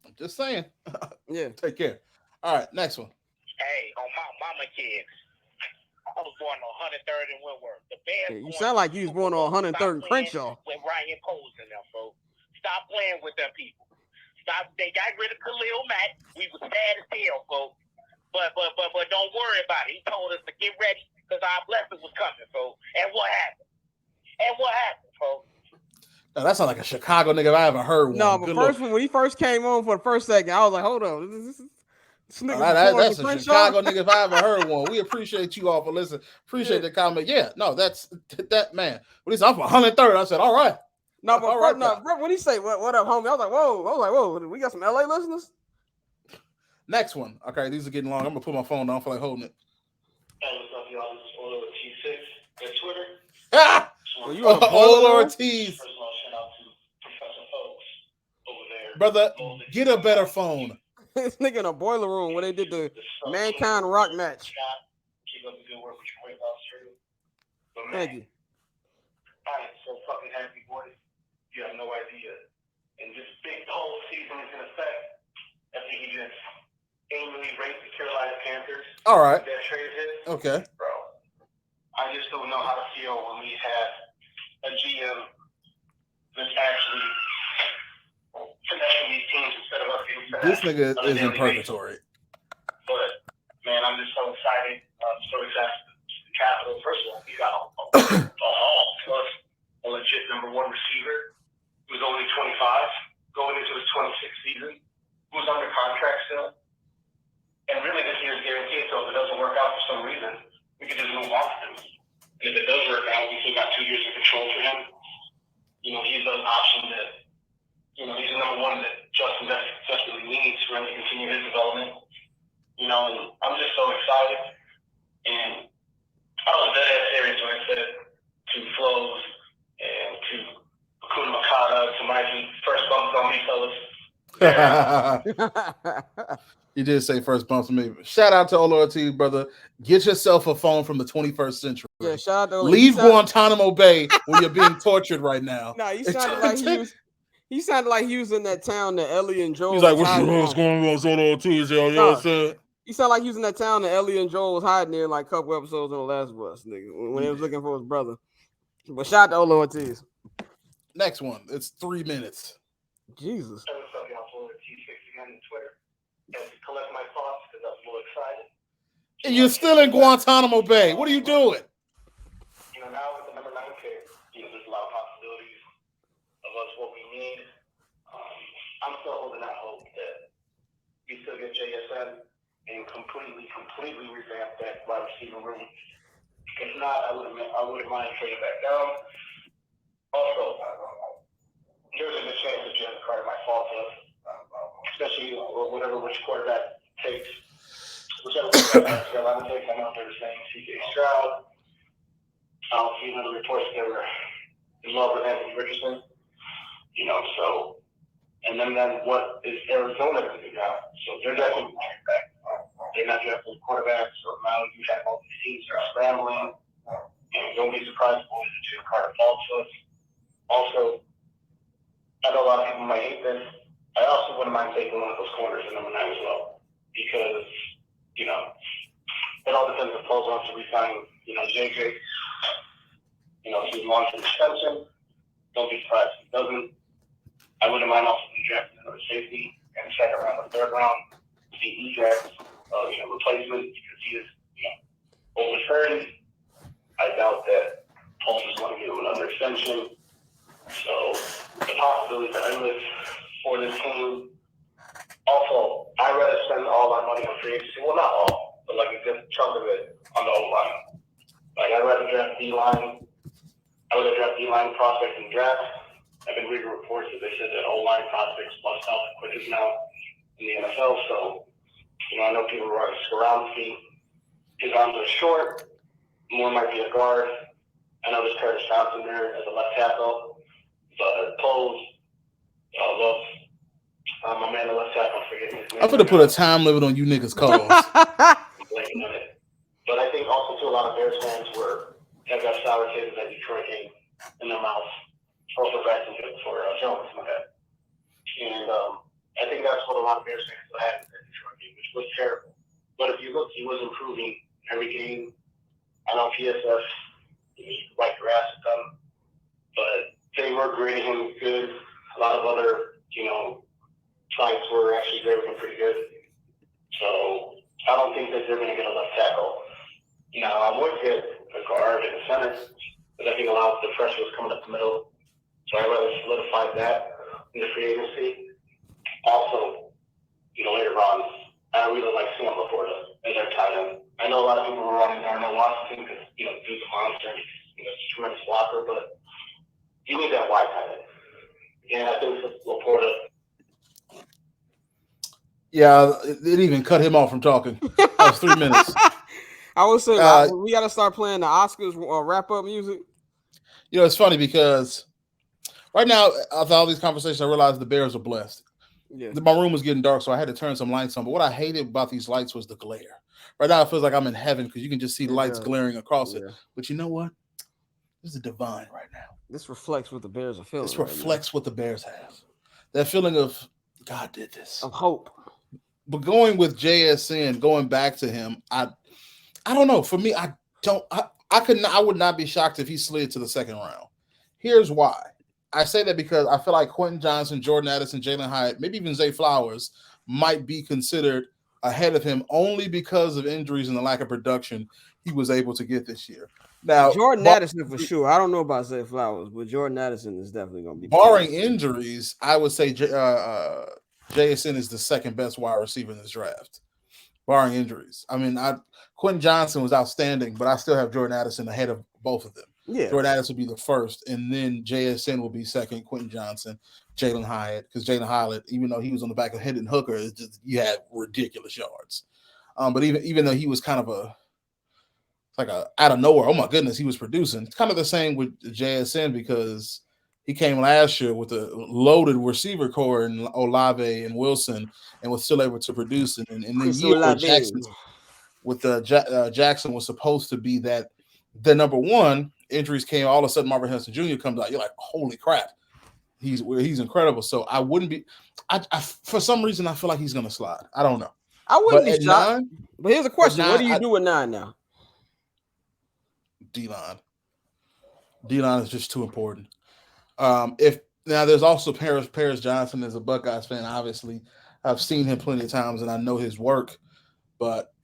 I'm just saying. Yeah. Take care. All right, next one. Hey, on my mama kids. I was born on 103rd and Woodward. The Bears. You sound like you was born on 103rd and Crenshaw. With Ryan Poles in them, folks. Stop playing with them people. They got rid of Khalil Mack. We was sad as hell, folks. But don't worry about it. He told us to get ready because our blessing was coming, folks. And what happened? Folks? Now, that sounds like a Chicago nigga if I ever heard one. No, but when he first came on for the first second, I was like, hold on. This that's a Chicago nigga if I ever heard one. We appreciate you all for listening. Appreciate the comment. Yeah, no, that's that man. When he said I'm 103rd, I said, all right. No, but when he say what up, homie, I was like, whoa, we got some LA listeners. Next one. Okay, these are getting long. I'm gonna put my phone down. I feel like holding it. Hey, what's up, y'all? This is Olo T6 at Twitter. Well, you Olo Ortiz. First of all, shout out to Professor Oaks over there. Brother, get a better phone. This nigga in a boiler room where they did the Mankind Rock match. Keep up the good work with your weight loss journey. Thank you. I am so fucking happy, boys. You have no idea. And this big whole season is in effect. I think he just annually ranked the Carolina Panthers. All right. That trade hit. Okay. Bro, I just don't know how to feel when we have a GM that's actually connecting these teams instead of us getting set. This nigga is in purgatory. But, man, I'm just so excited. I'm so excited. The Capitals, first of all, we got a haul plus a legit number 1 receiver who's only 25 going into his 26th season, who's under contract still. And really, this year's guaranteed, so if it doesn't work out for some reason, we can just move on to him. And if it does work out, we still got 2 years of control for him. He's an option that, he's the number 1 that Justin desperately needs for him to continue his development. And I'm just so excited. And I was dead serious when I said to Flows and to Akuna Makata, to Mikey, first bumps on me, fellas. Yeah. He did say first bump for me. Shout out to Olo Ortiz, brother. Get yourself a phone from the 21st century. Yeah, shout out to Olo. Leave Guantanamo Bay when you're being tortured right now. No, he sounded like he sounded like he was in that town that Ellie and Joel. He's like, what's going on, Olo Ortiz? You know what I'm saying? He sounded like he was in that town that Ellie and Joel was hiding there like a couple episodes on The Last of Us, nigga, when he was looking for his brother. But shout out to Olo Ortiz. Next one. It's 3 minutes. Jesus. Collect my thoughts because I'm more excited. And you're still in Guantanamo Bay. What are you doing? Now with the number 9 pick, there's a lot of possibilities of us what we need. I'm still holding out hope that we still get JSN and completely revamp that wide receiver room. If not, I wouldn't mind trading back down. Also, there's a good chance that Jalen Carter might fall to us, especially which quarterback takes. Whichever quarterback Carolina takes, I know they were saying C.J. Stroud. I don't see none of the reports that were in love with Anthony Richardson. So, and then what is Arizona going to do now? So they're definitely back. They're not drafting quarterbacks, so now you have all these teams that are scrambling. And don't be surprised if Jalen Carter falls to us. Also, I know a lot of people might hate this. I also wouldn't mind taking one of those corners in number 9 as well. Because, it all depends if Paul wants to resign, JJ. If he's launched an extension, don't be surprised if he doesn't. I wouldn't mind also drafting another safety in the second round or third round. CE draft, replacement because he is, over 30. I doubt that Paul is going to give him another extension. So the possibilities are endless for this team. Also, I'd rather spend all our money on free agency. Well, not all, but like a good chunk of it on the O-line. Like, I'd rather draft D-line. I would have draft D-line prospects in draft. I've been reading reports that they said that O-line prospects bust out the quickest now in the NFL. So, I know people are running Skoronski. His arms are short. Moore might be a guard. I know there's Curtis Johnson there as a left tackle. But Poles, love my man, the left tackle, I'm forgetting his name. I'm going to put a time limit on you niggas' calls. I'm blanking on it. But I think also, too, a lot of Bears fans have got sour tastes that Detroit game in their mouth for Jones, my bad. And I think that's what a lot of Bears fans had in the Detroit game, which was terrible. But if you look, he was improving every game. I know PSF, you wipe your ass at them, but they were grading him good. A lot of other, sites were actually grading him pretty good. So I don't think that they're going to get a left tackle. Now, I would get a guard and a center, but I think a lot of the pressure was coming up the middle. So I'd rather solidify that in the free agency. Also, later on, I really like Sam Laporta as our tight end. I know a lot of people were running Darnell Washington because, dude's a monster. He's a tremendous blocker, but you need that wide tight end. And I think Laporta. Yeah, it even cut him off from talking. That was 3 minutes. I would say we got to start playing the Oscars wrap-up music. It's funny because right now, after all these conversations, I realized the Bears are blessed. Yeah. My room was getting dark, so I had to turn some lights on. But what I hated about these lights was the glare. Right now, it feels like I'm in heaven because you can just see lights glaring across it. But you know what? This is divine right now. This reflects what the Bears are feeling. This reflects what the Bears have. That feeling of God did this. Of hope. But going with JSN, going back to him, I don't know. For me, I would not be shocked if he slid to the second round. Here's why. I say that because I feel like Quentin Johnson, Jordan Addison, Jalen Hyatt, maybe even Zay Flowers might be considered ahead of him only because of injuries and the lack of production he was able to get this year. Now, Jordan Addison for sure. I don't know about Zay Flowers, but Jordan Addison is definitely going to be. Barring injuries, I would say JSN is the second best wide receiver in this draft. Barring injuries. I mean, Quentin Johnson was outstanding, but I still have Jordan Addison ahead of both of them. Yeah. Jordan Addison will be the first, and then JSN will be second, Quentin Johnson, Jalen Hyatt, because Jalen Hyatt, even though he was on the back of Hendon Hooker, it's just you had ridiculous yards. But even though he was kind of a out of nowhere, oh my goodness, he was producing. It's kind of the same with JSN because He came last year with a loaded receiver core in Olave and Wilson, and was still able to produce. And in the Chris year where Olave. Jackson was supposed to be the number one, injuries came. All of a sudden, Marvin Harrison Jr. comes out. You're like, holy crap, he's incredible. So I wouldn't be. I for some reason I feel like he's gonna slide. I don't know. I wouldn't But be at shocked. 9, But here's a at question: What 9, do you do at 9 now? D-line. D-line is just too important. If now there's also Paris Johnson as a Buckeyes fan. Obviously, I've seen him plenty of times and I know his work, but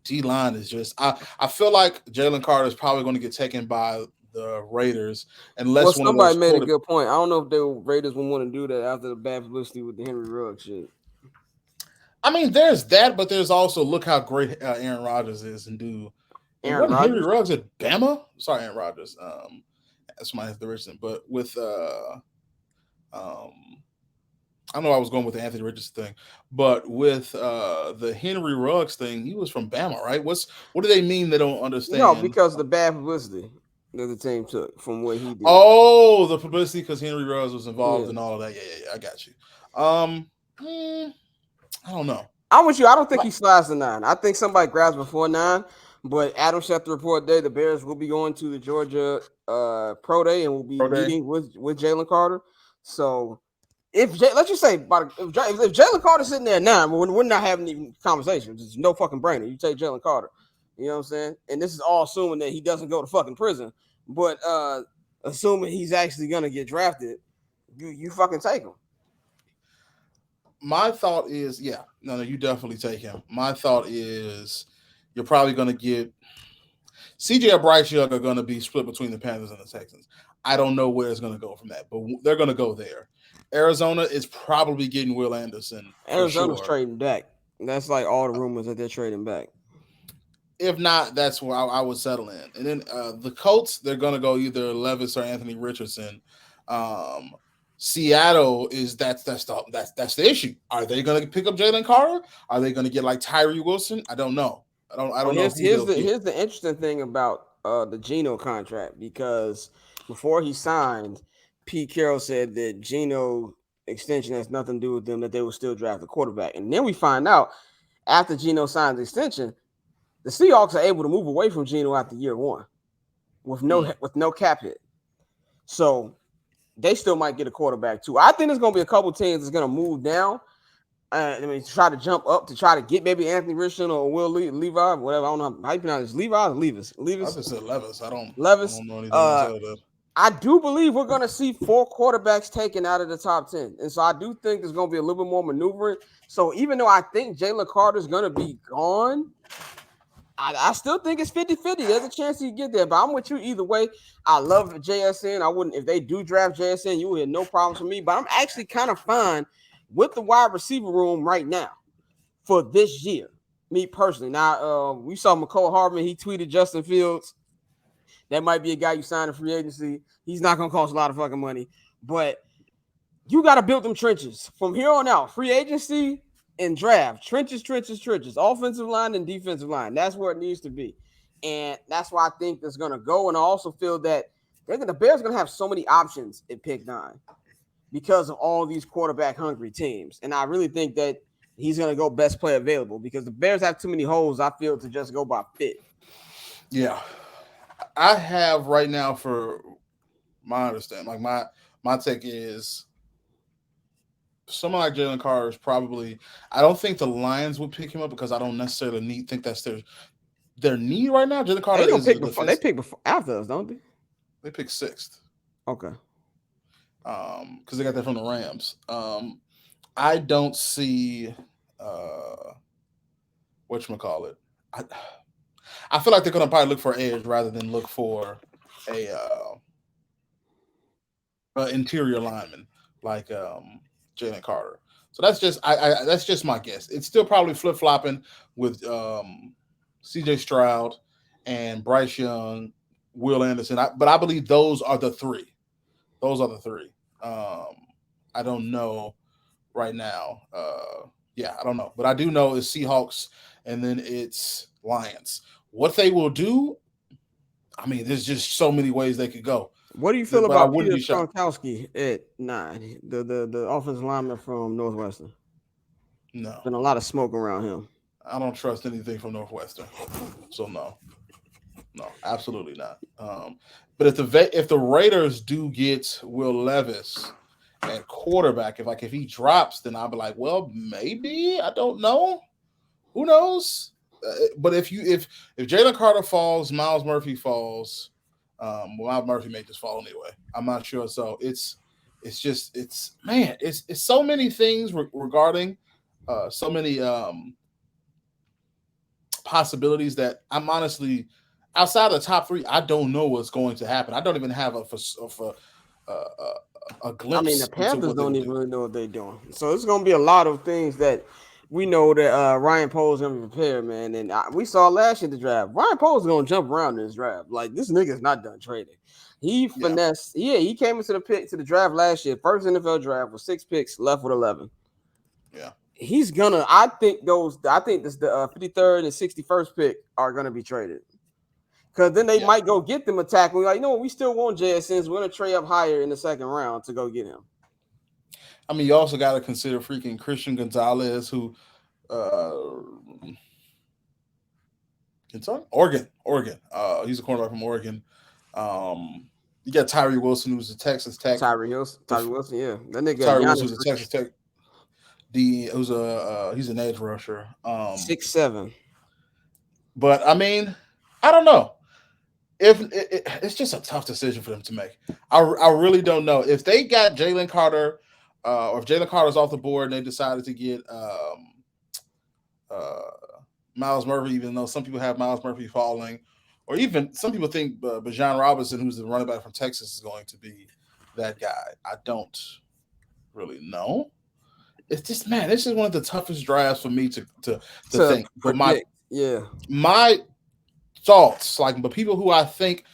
D-line is just I feel like Jalen Carter is probably going to get taken by the Raiders unless one of Somebody those made a good point. I don't know if the Raiders would want to do that after the bad publicity with the Henry Ruggs shit. I mean, there's that, but there's also look how great Aaron Rodgers is and do. And Aaron wasn't Henry Rodgers? Ruggs at Bama? Sorry, Aaron Rodgers. That's my direction. But with I know I was going with the Anthony Richardson thing, but with the Henry Ruggs thing, he was from Bama, right? What do they mean? They don't understand. No, because of the bad publicity that the team took from what he did. Oh, the publicity because Henry Ruggs was involved Yeah. in all of that. Yeah, I got you. I don't know. I'm with you. I don't think he slides to 9. I think somebody grabs before 9. But Adam Schefter report day, the Bears will be going to the Georgia Pro Day and will be meeting with Jalen Carter. So let's just say if Jalen Carter's sitting there at 9, we're not having even conversations. It's no fucking brainer. You take Jalen Carter. You know what I'm saying? And this is all assuming that he doesn't go to fucking prison. But assuming he's actually gonna get drafted, you fucking take him. My thought is, you definitely take him. My thought is you're probably going to get CJ or Bryce Young are going to be split between the Panthers and the Texans. I don't know where it's going to go from that, but they're going to go there. Arizona is probably getting Will Anderson. Arizona's trading back. That's like all the rumors that they're trading back. If not, that's where I would settle in. And then the Colts, they're going to go either Levis or Anthony Richardson. Seattle is that's the issue. Are they going to pick up Jalen Carter? Are they going to get like Tyree Wilson? I don't know. I don't know. Here's the interesting thing about the Geno contract, because before he signed, Pete Carroll said that Geno extension has nothing to do with them, that they will still draft a quarterback. And then we find out after Geno signs the extension, the Seahawks are able to move away from Geno after year 1 with no cap hit. So they still might get a quarterback too. I think there's going to be a couple teams that's going to move down. Try to jump up to try to get maybe Anthony Richardson or Will Levi, whatever. I don't know how you pronounce this. Levi or Levis? I just said Levis. I don't know anything else. I do believe we're going to see 4 quarterbacks taken out of the top 10. And so I do think there's going to be a little bit more maneuvering. So even though I think Jalen Carter's going to be gone, I still think it's 50-50. There's a chance he get there, but I'm with you either way. I love JSN. I wouldn't, if they do draft JSN, you would have no problems with me, but I'm actually kind of fine with the wide receiver room right now for this year, me personally. Now, we saw McCole Hardman. He tweeted Justin Fields. That might be a guy you sign in free agency. He's not going to cost a lot of fucking money, but you got to build them trenches from here on out. Free agency and draft. Trenches. Offensive line and defensive line. That's where it needs to be. And that's why I think that's going to go. And I also feel that the Bears are going to have so many options at pick 9 because of all these quarterback-hungry teams. And I really think that he's going to go best player available because the Bears have too many holes, I feel, to just go by fit. Yeah. I have right now, for my understanding, like my take is someone like Jalen Carter is probably – I don't think the Lions would pick him up because I don't necessarily think that's their need right now. Jalen Carter they pick before after us, don't they? They pick 6th. Okay. Because they got that from the Rams. I don't see whatchamacallit. I feel like they're going to probably look for edge rather than look for a interior lineman like Jalen Carter. So that's just my guess. It's still probably flip-flopping with CJ Stroud and Bryce Young, Will Anderson. But I believe those are the 3. Those are the 3. I don't know right now. I don't know. But I do know it's Seahawks and then it's Lions. What they will do, I mean, there's just so many ways they could go. What do you feel But I about wouldn't Peter be shocked. Gronkowski at 9, the offensive lineman from Northwestern? No, Been a lot of smoke around him. I don't trust anything from Northwestern. So no, absolutely not. But if the Raiders do get Will Levis at quarterback, if he drops, then I'll be like, well, maybe I don't know. Who knows? But if Jalen Carter falls, Miles Murphy falls. Well, Miles Murphy may just fall anyway. I'm not sure. So it's so many things regarding so many possibilities that I'm honestly outside of the top three. I don't know what's going to happen. I don't even have a I mean, the glimpse into Panthers what they don't would even do. really know what they're doing. So it's going to be a lot of things that we know that Ryan Poles going to prepare, man. And we saw last year the draft. Ryan Poles is going to jump around in this draft. Like, this nigga's not done trading. He Yeah, finessed. Yeah, he came into the draft last year. First NFL draft with 6 picks, left with 11. yeah, He's gonna. I think the 53rd and 61st pick are gonna be traded. Because then they yeah. might go get them a tackle. Like, you know what? We still want JSNs. We're going to trade up higher in the second round to go get him. I mean, you also got to consider freaking Christian Gonzalez, who, uh, Oregon. He's a cornerback from Oregon. You got Tyree Wilson, who's a Texas Tech. Tyree Wilson, yeah. That nigga, Tyree Wilson, Giannis, who's a Texas Tech. He's an edge rusher. 6'7". But I mean, I don't know. If it's just a tough decision for them to make. I really don't know if they got Jalen Carter, or if Jalen Carter's off the board and they decided to get uh, Miles Murphy, even though some people have Miles Murphy falling, or even some people think Bijan Robinson, who's the running back from Texas, is going to be that guy. I don't really know. It's just, man, this is one of the toughest drafts for me to To think. But predict, yeah. my thoughts, like, but people who I think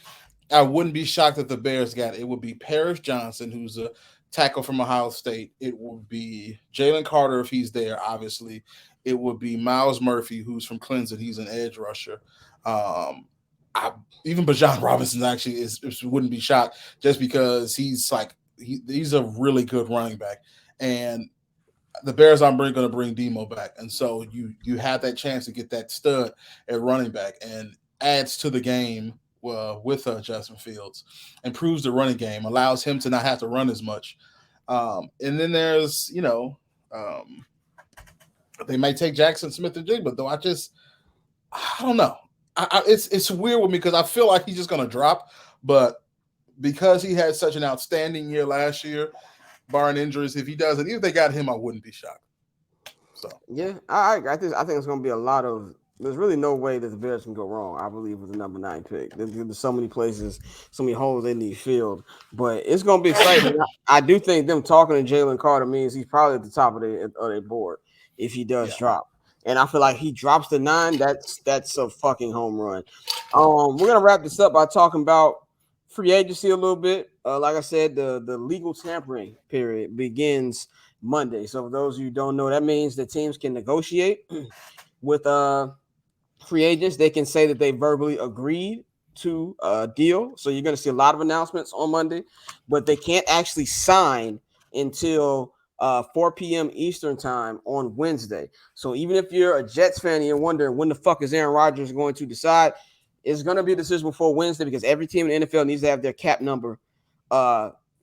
I wouldn't be shocked if the Bears got it would be Paris Johnson, who's a tackle from Ohio State. It would be Jalen Carter if he's there, obviously. It would be Miles Murphy, who's from Clemson. He's an edge rusher. Um, even Bijan Robinson actually wouldn't be shocked just because he's a really good running back, and the Bears aren't going to bring Demo back, and so you have that chance to get that stud at running back, and adds to the game with Justin Fields, improves the running game, allows him to not have to run as much. And then there's they might take Jackson Smith and Jigba, though I don't know. It's weird with me because I feel like he's just going to drop, but because he had such an outstanding year last year, barring injuries, if he doesn't, even if they got him, I wouldn't be shocked. So Yeah, I think it's going to be a lot of. There's really no way that the Bears can go wrong. I believe with the number 9 pick. There's so many places, so many holes they need filled. But it's going to be exciting. I do think them talking to Jalen Carter means he's probably at the top of their board if he does drop. And I feel like he drops the 9. That's a fucking home run. We're gonna wrap this up by talking about free agency a little bit. Like I said, the legal tampering period begins Monday. So for those of you who don't know, that means that teams can negotiate with free agents. They can say that they verbally agreed to a deal. So you're going to see a lot of announcements on Monday, but they can't actually sign until 4 p.m. Eastern time on Wednesday. So even if you're a Jets fan and you're wondering when the fuck is Aaron Rodgers going to decide, it's going to be a decision before Wednesday because every team in the NFL needs to have their cap number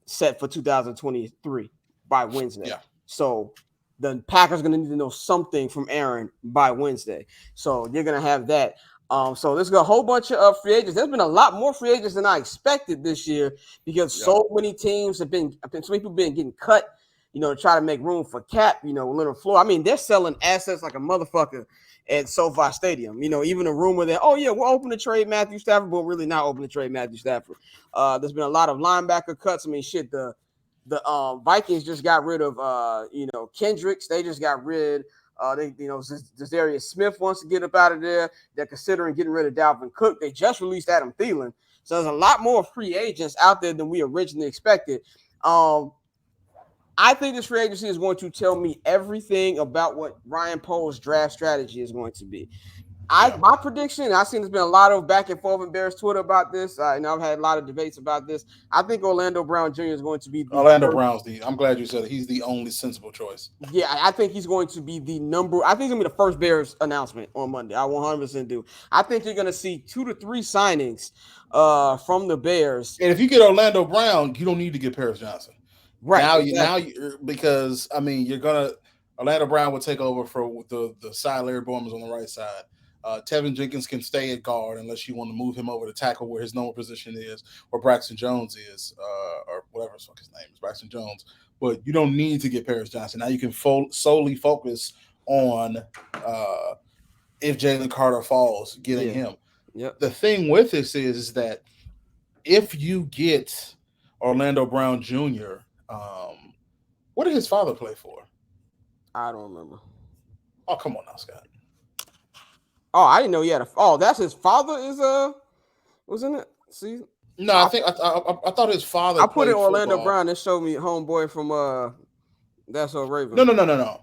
set for 2023 by Wednesday. Yeah. So the Packers are going to need to know something from Aaron by Wednesday. So you're going to have that. So there's a whole bunch of free agents. There's been a lot more free agents than I expected this year because so many teams so many people been getting cut, to try to make room for cap, Leonard Floyd. I mean, they're selling assets like a motherfucker at SoFi Stadium. Even a rumor that, we're open to trade Matthew Stafford, but really not open to trade Matthew Stafford. There's been a lot of linebacker cuts. I mean, shit, the Vikings just got rid of Kendricks. They just got rid. Zadarius Smith wants to get up out of there. They're considering getting rid of Dalvin Cook. They just released Adam Thielen. So there's a lot more free agents out there than we originally expected. I think this free agency is going to tell me everything about what Ryan Poles' draft strategy is going to be. My prediction, I've seen there's been a lot of back and forth in Bears Twitter about this. I've had a lot of debates about this. I think Orlando Brown Jr. is going to be Orlando Brown's I'm glad you said it. He's the only sensible choice. Yeah, I think he's going to be the number. I think he's going to be the first Bears announcement on Monday. I 100% do. I think you're going to see 2 to 3 signings from the Bears. And if you get Orlando Brown, you don't need to get Paris Johnson. Right. Now because I mean you're gonna Orlando Brown will take over for the side. Larry Bourne's on the right side. Tevin Jenkins can stay at guard unless you want to move him over to tackle where his normal position is, or Braxton Jones is, or whatever his name is, Braxton Jones. But you don't need to get Paris Johnson. Now you can solely focus on if Jalen Carter falls, getting him. Yep. The thing with this is that if you get Orlando Brown Jr., what did his father play for? I don't remember. Oh, come on now, Scott. Oh, I didn't know he had a. Oh, that's his father is wasn't it? See, no, I thought his father. I put in Orlando football. Brown and showed me homeboy from That's So Raven. No.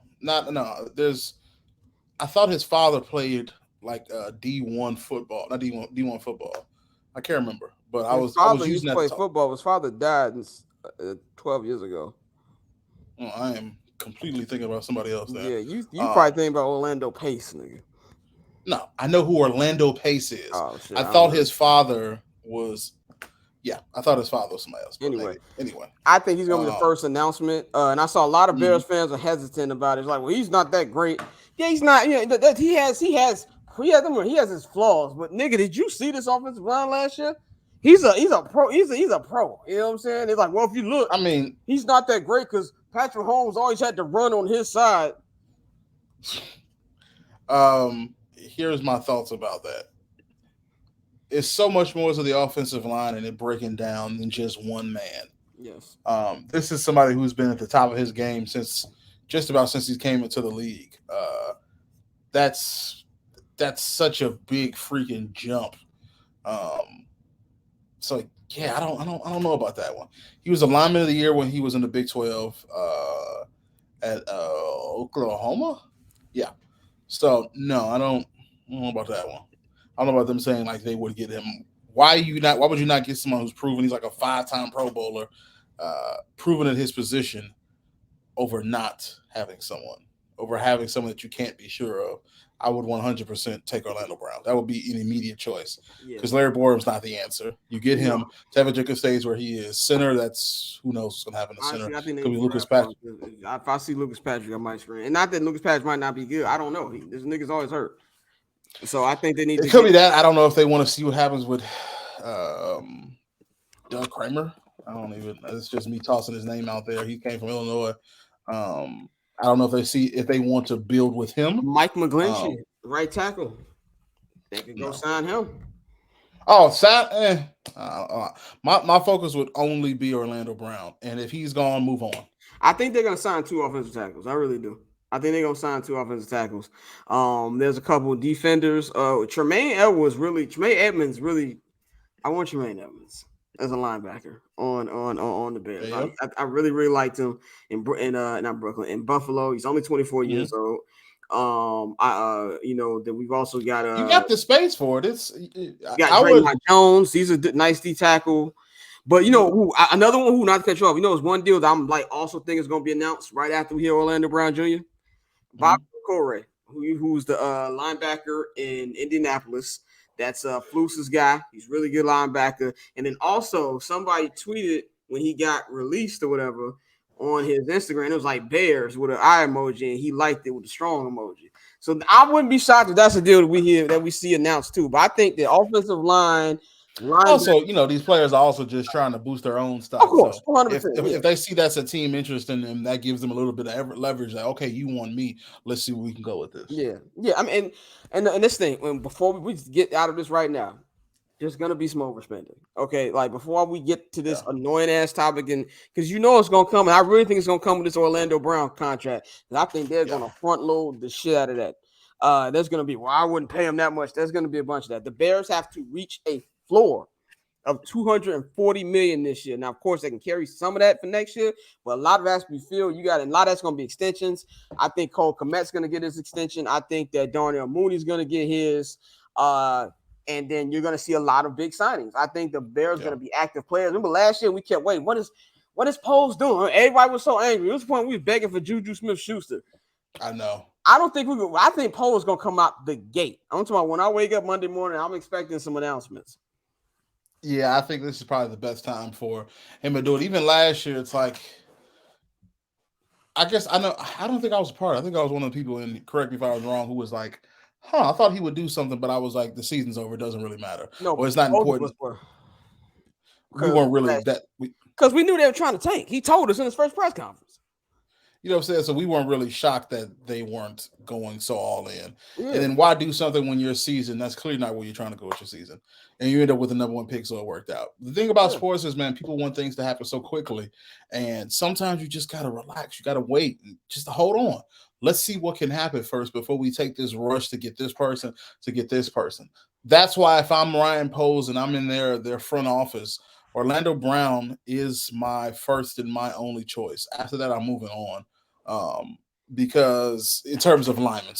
I thought his father played like D1 football, not D1 football. I can't remember, but I was using that to play football. His father died 12 years ago. Oh, I am completely thinking about somebody else. Then. Yeah, you probably think about Orlando Pace, nigga. No, I know who Orlando Pace is. Oh, shit, I thought his father was. Yeah, I thought his father was somebody else. Anyway, I think he's gonna be the first announcement. And I saw a lot of Bears fans are hesitant about it. It's like, well, he's not that great. Yeah, he's not. You know, he has his flaws. But nigga, did you see this offensive line last year? He's a pro. He's a pro. You know what I'm saying? It's like, well, if you look, I mean, he's not that great because Patrick Mahomes always had to run on his side. Here's my thoughts about that. It's so much more to the offensive line and it breaking down than just one man. Yes. This is somebody who's been at the top of his game since he came into the league. That's such a big freaking jump. So yeah, I don't know about that one. He was a lineman of the year when he was in the Big 12 at Oklahoma. Yeah. So no, I don't know about that one. I don't know about them saying like they would get him. Why would you not get someone who's proven he's like a 5-time Pro Bowler, proven in his position over not having someone, that you can't be sure of? I would 100% take Orlando Brown. That would be an immediate choice because Larry Borum's not the answer. You get him. Tevin Jenkins stays where he is. Center, that's who knows what's going to happen to center. I think could be Lucas Patrick. If I see Lucas Patrick, I might scream. And not that Lucas Patrick might not be good. I don't know. This nigga's always hurt. So I think they need. It could be that. I don't know if they want to see what happens with Doug Kramer. I don't even. It's just me tossing his name out there. He came from Illinois. I don't know if they want to build with him. Mike McGlinchey, right tackle. They could go sign him. Oh, my focus would only be Orlando Brown, and if he's gone, move on. I think they're gonna sign 2 offensive tackles. I really do. I think they're gonna sign 2 offensive tackles. There's a couple of defenders. Tremaine Edmonds really. I want Tremaine Edmonds as a linebacker on the Bears. I really liked him in not Brooklyn, in Buffalo. He's only 24 years old. That we've also got you got the space for it. Draymond Jones. He's a nice D tackle. But another one who, not to cut you off, is one deal that I'm like also think is going to be announced right after we hear Orlando Brown Jr. Bobby Corey, who's the linebacker in Indianapolis. That's Fluce's guy. He's a really good linebacker. And then also somebody tweeted when he got released or whatever on his Instagram. It was like Bears with an eye emoji, and he liked it with a strong emoji. So I wouldn't be shocked if that's a deal that we see announced too. But I think the offensive line. Also, these players are also just trying to boost their own stuff. Of course, 100%. If they see that's a team interest in them, that gives them a little bit of leverage. Like, okay, you want me? Let's see where we can go with this. Yeah. I mean, and this thing, before we get out of this right now, there's gonna be some overspending. Okay, like before we get to this annoying ass topic, and because it's gonna come, and I really think it's gonna come with this Orlando Brown contract. And I think they're gonna front load the shit out of that. There's gonna be, I wouldn't pay him that much. There's gonna be a bunch of that. The Bears have to reach a floor of $240 million this year. Now, of course, they can carry some of that for next year, but a lot of that's be filled. You got a lot of that's going to be extensions. I think Cole Kmet's going to get his extension. I think that Darnell Mooney's going to get his. And then you're going to see a lot of big signings. I think the Bears are going to be active players. Remember last year we kept waiting. What is Poles doing? Everybody was so angry. It was the point we was begging for Juju Smith-Schuster. I know. I don't think I think Poles going to come out the gate. I'm talking about when I wake up Monday morning, I'm expecting some announcements. Yeah, I think this is probably the best time for him to do it. Even last year, it's like, I guess I don't think I was a part. I think I was one of the people, and correct me if I was wrong, who was like, I thought he would do something, but I was like, the season's over. It doesn't really matter. No, or it's not important. We weren't really because we knew they were trying to tank. He told us in his first press conference. You know what I'm saying? So we weren't really shocked that they weren't going so all in. Yeah. And then why do something when your season, that's clearly not where you're trying to go with your season. And you end up with the number one pick, so it worked out. The thing about sports is, man, people want things to happen so quickly. And sometimes you just got to relax. You got to wait and just hold on. Let's see what can happen first before we take this rush to get this person, to get this person. That's why if I'm Ryan Poles and I'm in their front office, Orlando Brown is my first and my only choice. After that, I'm moving on. Because in terms of linemen,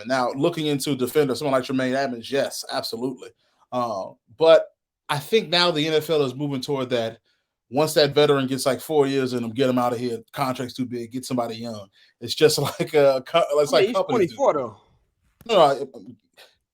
now looking into defender, someone like Tremaine Edmonds, yes, absolutely. But I think now the NFL is moving toward that. Once that veteran gets like 4 years in them, get them out of here. Contract's too big. Get somebody young. It's just like he's 24 though. No,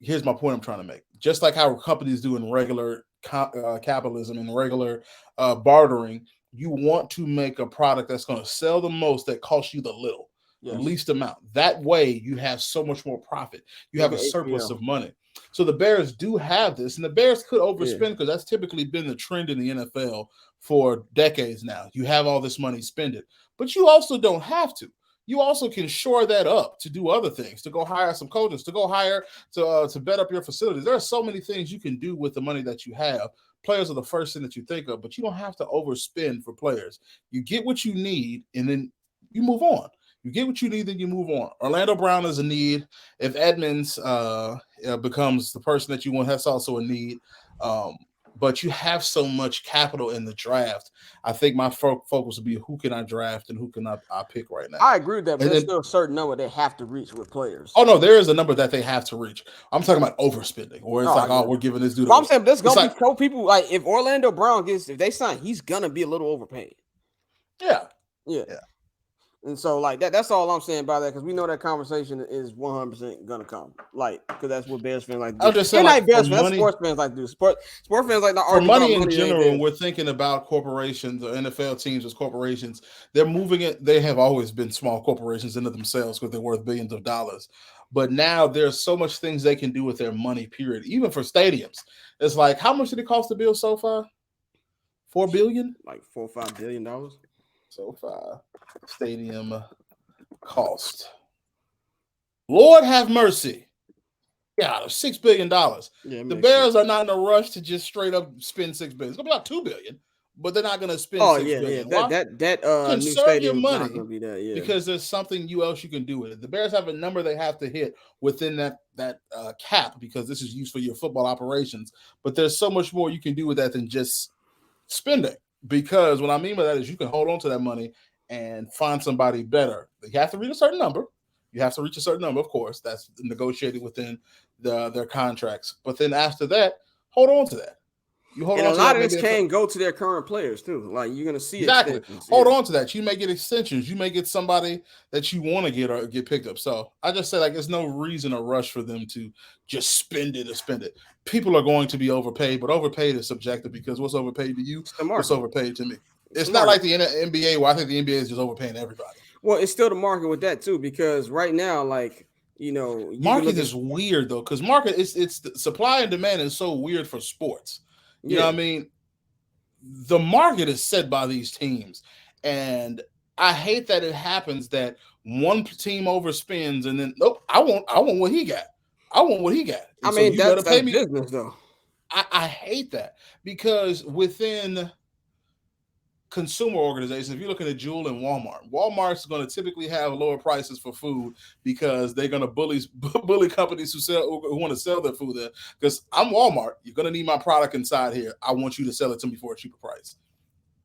here's my point I'm trying to make. Just like how companies do in regular capitalism and regular bartering. You want to make a product that's going to sell the most that costs you the least amount. That way, you have so much more profit. You have a surplus of money. So the Bears do have this, and the Bears could overspend because that's typically been the trend in the NFL for decades now. You have all this money, spend it. But you also don't have to. You also can shore that up to do other things, to go hire some coaches, to go hire to bet up your facilities. There are so many things you can do with the money that you have. Players are the first thing that you think of, but you don't have to overspend for players. You get what you need, and then you move on. You get what you need, then you move on. Orlando Brown is a need. If Edmonds becomes the person that you want, that's also a need. But you have so much capital in the draft. I think my focus would be who can I draft and who can I pick right now. I agree with that, but there's still a certain number they have to reach with players. Oh, no, there is a number that they have to reach. I'm talking about overspending, or it's we're giving this dude. Well, I'm saying there's going to be people, like if Orlando Brown if they sign, he's going to be a little overpaid. Yeah. And so, like that's all I'm saying about that, because we know that conversation is 100% gonna come, like, because that's what Bears fans like to do. I'm just saying, like, Bears fans, that's sports fans like to do. Sports fans like to argue for money about in general. When we're thinking about corporations, the NFL teams as corporations, they're moving it. They have always been small corporations into themselves because they're worth billions of dollars. But now there's so much things they can do with their money. Period. Even for stadiums, it's like, how much did it cost to build SoFi? $4 billion, like $4 or $5 billion. SoFi Stadium cost. Lord have mercy. Yeah, $6 billion. Yeah, the Bears are not in a rush to just straight up spend $6 billion. It's gonna be about $2 billion, but they're not gonna spend $6 billion. That conserve your money, not gonna be that, because there's something else you can do with it. The Bears have a number they have to hit within that cap, because this is used for your football operations. But there's so much more you can do with that than just spending. Because what I mean by that is you can hold on to that money and find somebody better. You have to reach a certain number. Of course. That's negotiated within their contracts. But then after that, hold on to that. You hold on to that. A lot of this can go to their current players too. Like, you're gonna see exactly. Hold on to that. You may get extensions. You may get somebody that you want to get or get picked up. So I just say, like, there's no reason or rush for them to just spend it or spend it. People are going to be overpaid, but overpaid is subjective, because what's overpaid to you, what's overpaid to me. It's not like the NBA, where I think the NBA is just overpaying everybody. Well, it's still the market with that too, because right now, like, market is weird though, because market it's the supply and demand is so weird for sports. You know what I mean? The market is set by these teams, and I hate that it happens that one team overspends and then I want what he got. I want what he got. I mean, that's business though. I hate that, because within consumer organizations, if you're looking at Jewel and Walmart's going to typically have lower prices for food because they're going to bully companies who want to sell their food there. Because I'm Walmart, you're going to need my product inside here. I want you to sell it to me for a cheaper price.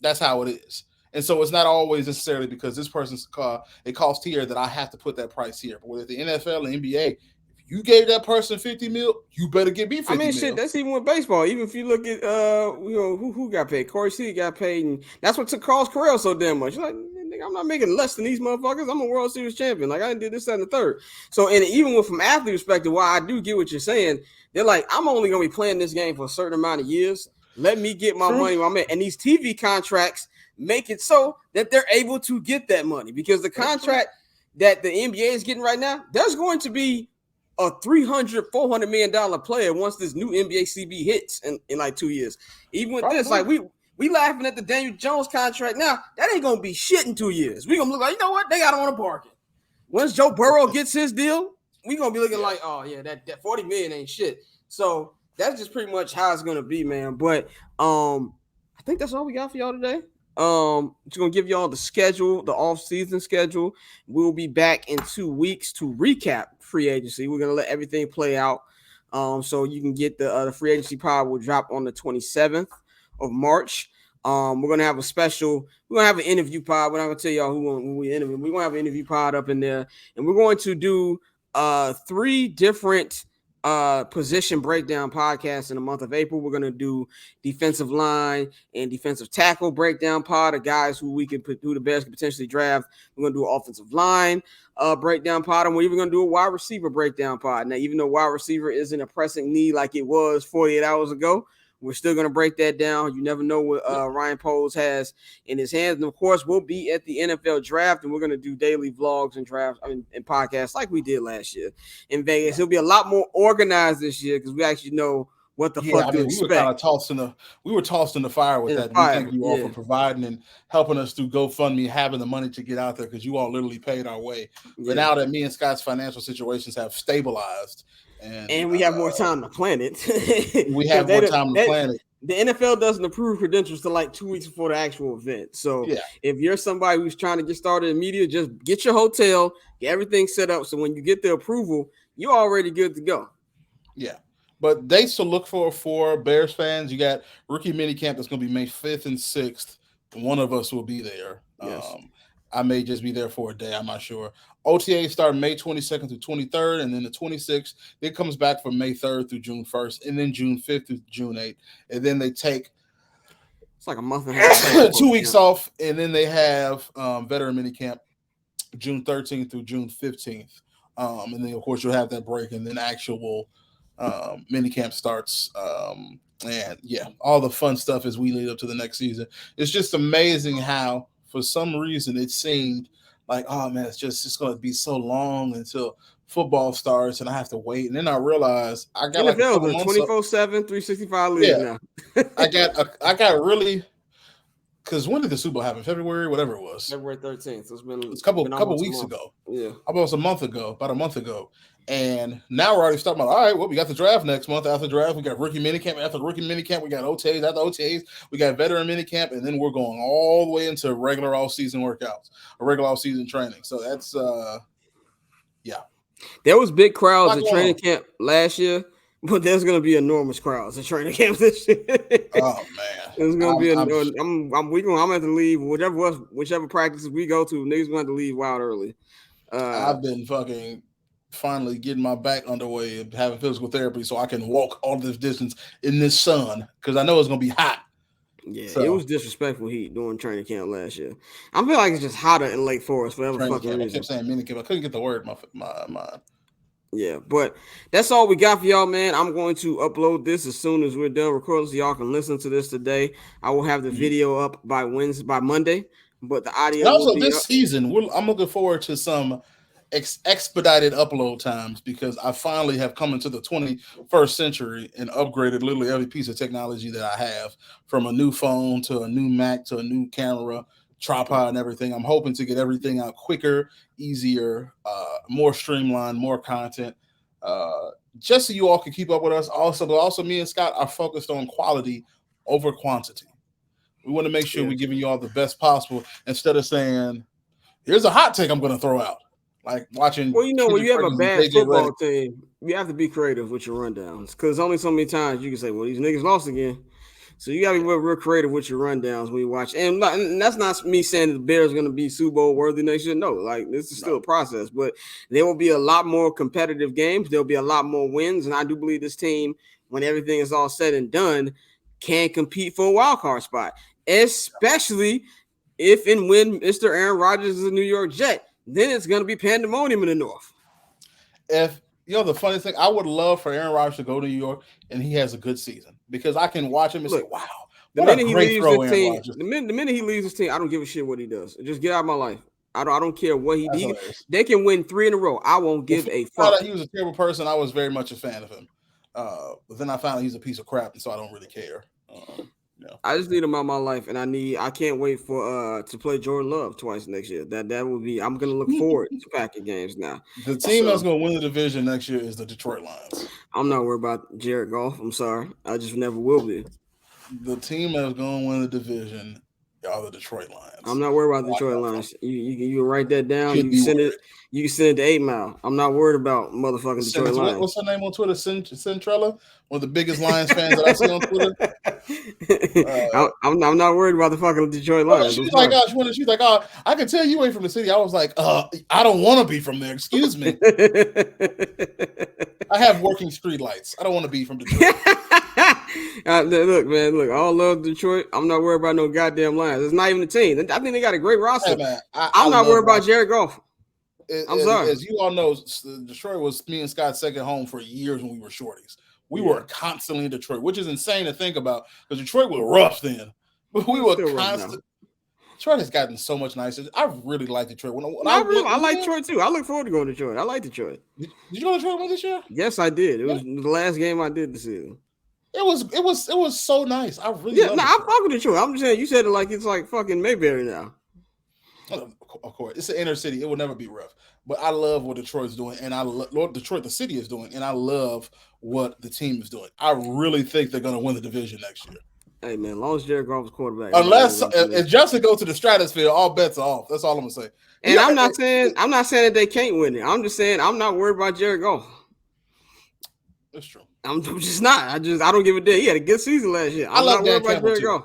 That's how it is. And so it's not always necessarily because this person's car, it costs here that I have to put that price here. But with the NFL and NBA, you gave that person 50 mil, you better give me 50 mil. Shit, that's even with baseball. Even if you look at who got paid, Corey Seager got paid, and that's what took Carlos Correa so damn much. You're like, nigga, I'm not making less than these motherfuckers. I'm a World Series champion. Like I did this, that, and the third. So, and even from athlete perspective, while I do get what you're saying, they're like, I'm only gonna be playing this game for a certain amount of years. Let me get my money where I'm at. And these TV contracts make it so that they're able to get that money because the contract that the NBA is getting right now, there's going to be a $300-400 million player once this new NBA CB hits in like 2 years. Even with this, like we laughing at the Daniel Jones contract now. That ain't gonna be shit in 2 years. We gonna look like, you know what? They got him on a bargain. Once Joe Burrow gets his deal, we gonna be looking like, oh yeah, that 40 million ain't shit. So that's just pretty much how it's gonna be, man. But I think that's all we got for y'all today. Just gonna give y'all the schedule, the off-season schedule. We'll be back in 2 weeks to recap free agency. We're gonna let everything play out. So you can get the free agency pod will drop on the 27th of March. We're gonna have a special, we're gonna have an interview pod. We're not gonna tell y'all who we interview. We're gonna have an interview pod up in there, and we're going to do 3 different position breakdown podcasts in the month of April. We're going to do defensive line and defensive tackle breakdown pod of guys who we can put who the Bears could potentially draft. We're going to do offensive line breakdown pod, and we're even going to do a wide receiver breakdown pod. Now, even though wide receiver isn't a pressing need like it was 48 hours ago, we're still going to break that down. You never know what Ryan Poles has in his hands. And, of course, we'll be at the NFL draft, and we're going to do daily vlogs and drafts and podcasts like we did last year in Vegas. It'll be a lot more organized this year because we actually know what the fuck to expect. We were tossed in the fire with that. We thank you all for providing and helping us through GoFundMe, having the money to get out there because you all literally paid our way. But now that me and Scott's financial situations have stabilized, and we have more time to plan it. We have more time to plan it. The NFL doesn't approve credentials till like 2 weeks before the actual event. So if you're somebody who's trying to get started in media, just get your hotel, get everything set up. So when you get the approval, you're already good to go. Yeah. But dates to look for Bears fans, you got rookie minicamp that's going to be May 5th and 6th. One of us will be there. Yes. I may just be there for a day. I'm not sure. OTA start May 22nd through 23rd, and then the 26th. It comes back from May 3rd through June 1st, and then June 5th through June 8th. And then they take it's like a month and a half. 2 weeks off, and then they have veteran minicamp June 13th through June 15th. And then, of course, you'll have that break, and then actual minicamp starts. And, yeah, all the fun stuff as we lead up to the next season. It's just amazing how, for some reason, it seemed like, oh man, it's going to be so long until football starts, and I have to wait. And then I realized I got like 24/7, 365 league now. I got really because when did the Super Bowl happen? February, whatever it was. February 13th. So it's a couple weeks ago. Yeah, almost about a month ago. And now we're already starting about, all right, well, we got the draft next month. After the draft, we got rookie minicamp. After the rookie minicamp, we got OTAs. After OTAs, we got veteran minicamp. And then we're going all the way into regular off-season workouts, or regular off-season training. So that's, yeah. There was big crowds at training camp last year, but there's going to be enormous crowds at training camp this year. Oh, man. It's going to be I'm going to have to leave. Whichever practices we go to, niggas going to have to leave wild early. I've been fucking finally getting my back underway and having physical therapy so I can walk all this distance in this sun because I know it's gonna be hot. Yeah, so, it was disrespectful heat during training camp last year. I feel like it's just hotter in Lake Forest for whatever fucking reason. I kept saying minicamp. I couldn't get the word in my mind. Yeah, but that's all we got for y'all, man. I'm going to upload this as soon as we're done recording so y'all can listen to this today. I will have the video up by Monday, but the audio. And also, this season, I'm looking forward to some expedited upload times because I finally have come into the 21st century and upgraded literally every piece of technology that I have, from a new phone to a new Mac to a new camera, tripod, and everything. I'm hoping to get everything out quicker, easier, more streamlined, more content, just so you all can keep up with us. Also, me and Scott are focused on quality over quantity. We want to make sure we're giving you all the best possible instead of saying, here's a hot take I'm going to throw out. Like watching. Well, when you have a bad football Redick. team, you have to be creative with your rundowns because only so many times you can say, well, these niggas lost again. So you got to be real creative with your rundowns when you watch. And that's not me saying the Bears are going to be Super Bowl worthy next year. No, like this is still a process. But there will be a lot more competitive games. There'll be a lot more wins. And I do believe this team, when everything is all said and done, can compete for a wild card spot, especially if and when Mr. Aaron Rodgers is a New York Jet. Then it's going to be pandemonium in the North. If the funny thing, I would love for Aaron Rodgers to go to New York and he has a good season because I can watch him and say, wow, what a great throw, Aaron Rodgers. The minute he leaves his team, I don't give a shit what he does. Just get out of my life. I don't care what he does. They can win 3 in a row. I won't give a fuck. He was a terrible person. I was very much a fan of him. But then I found out he's a piece of crap, and so I don't really care. I just need him out of my life, and I can't wait for to play Jordan Love twice next year. That would be. I'm gonna look forward to Packer games now. The team that's gonna win the division next year is the Detroit Lions. I'm not worried about Jared Goff. I'm sorry, I just never will be. The team that's gonna win the division are the Detroit Lions. I'm not worried about the Detroit Lions. You write that down. You can send it to 8 Mile. I'm not worried about motherfucking Detroit Lions. What's her name on Twitter? Centrella, one of the biggest Lions fans that I see on Twitter. I'm not worried about the fucking Detroit Lions. She's like, I can tell you ain't from the city. I was like, I don't want to be from there. Excuse me. I have working street lights. I don't want to be from Detroit. Look, all love Detroit. I'm not worried about no goddamn Lions. It's not even a team. I think they got a great roster. Hey, man, I'm not worried about Jared Goff. I'm sorry. As you all know, Detroit was me and Scott's second home for years when we were shorties. We were constantly in Detroit, which is insane to think about because Detroit was rough then. But we were constant. Detroit has gotten so much nicer. I really like Detroit. I like Detroit too. I look forward to going to Detroit. I like Detroit. Did you go to Detroit this year? Yes, I did. It was the last game I did this season. It was so nice. I really I fuck with Detroit. I'm just saying you said it like it's like fucking Mayberry now. Of course, it's an inner city. It will never be rough. But I love what Detroit's doing, and I love what Detroit, the city, is doing, and I love what the team is doing. I really think they're going to win the division next year. Hey man, as long as Jared Goff is quarterback, unless if Justin goes to the stratosphere, all bets are off. That's all I'm gonna say. And I'm not saying that they can't win it. I'm just saying I'm not worried about Jared Goff. That's true. I'm just not. I don't give a damn. He had a good season last year. I'm not worried about Jared Goff.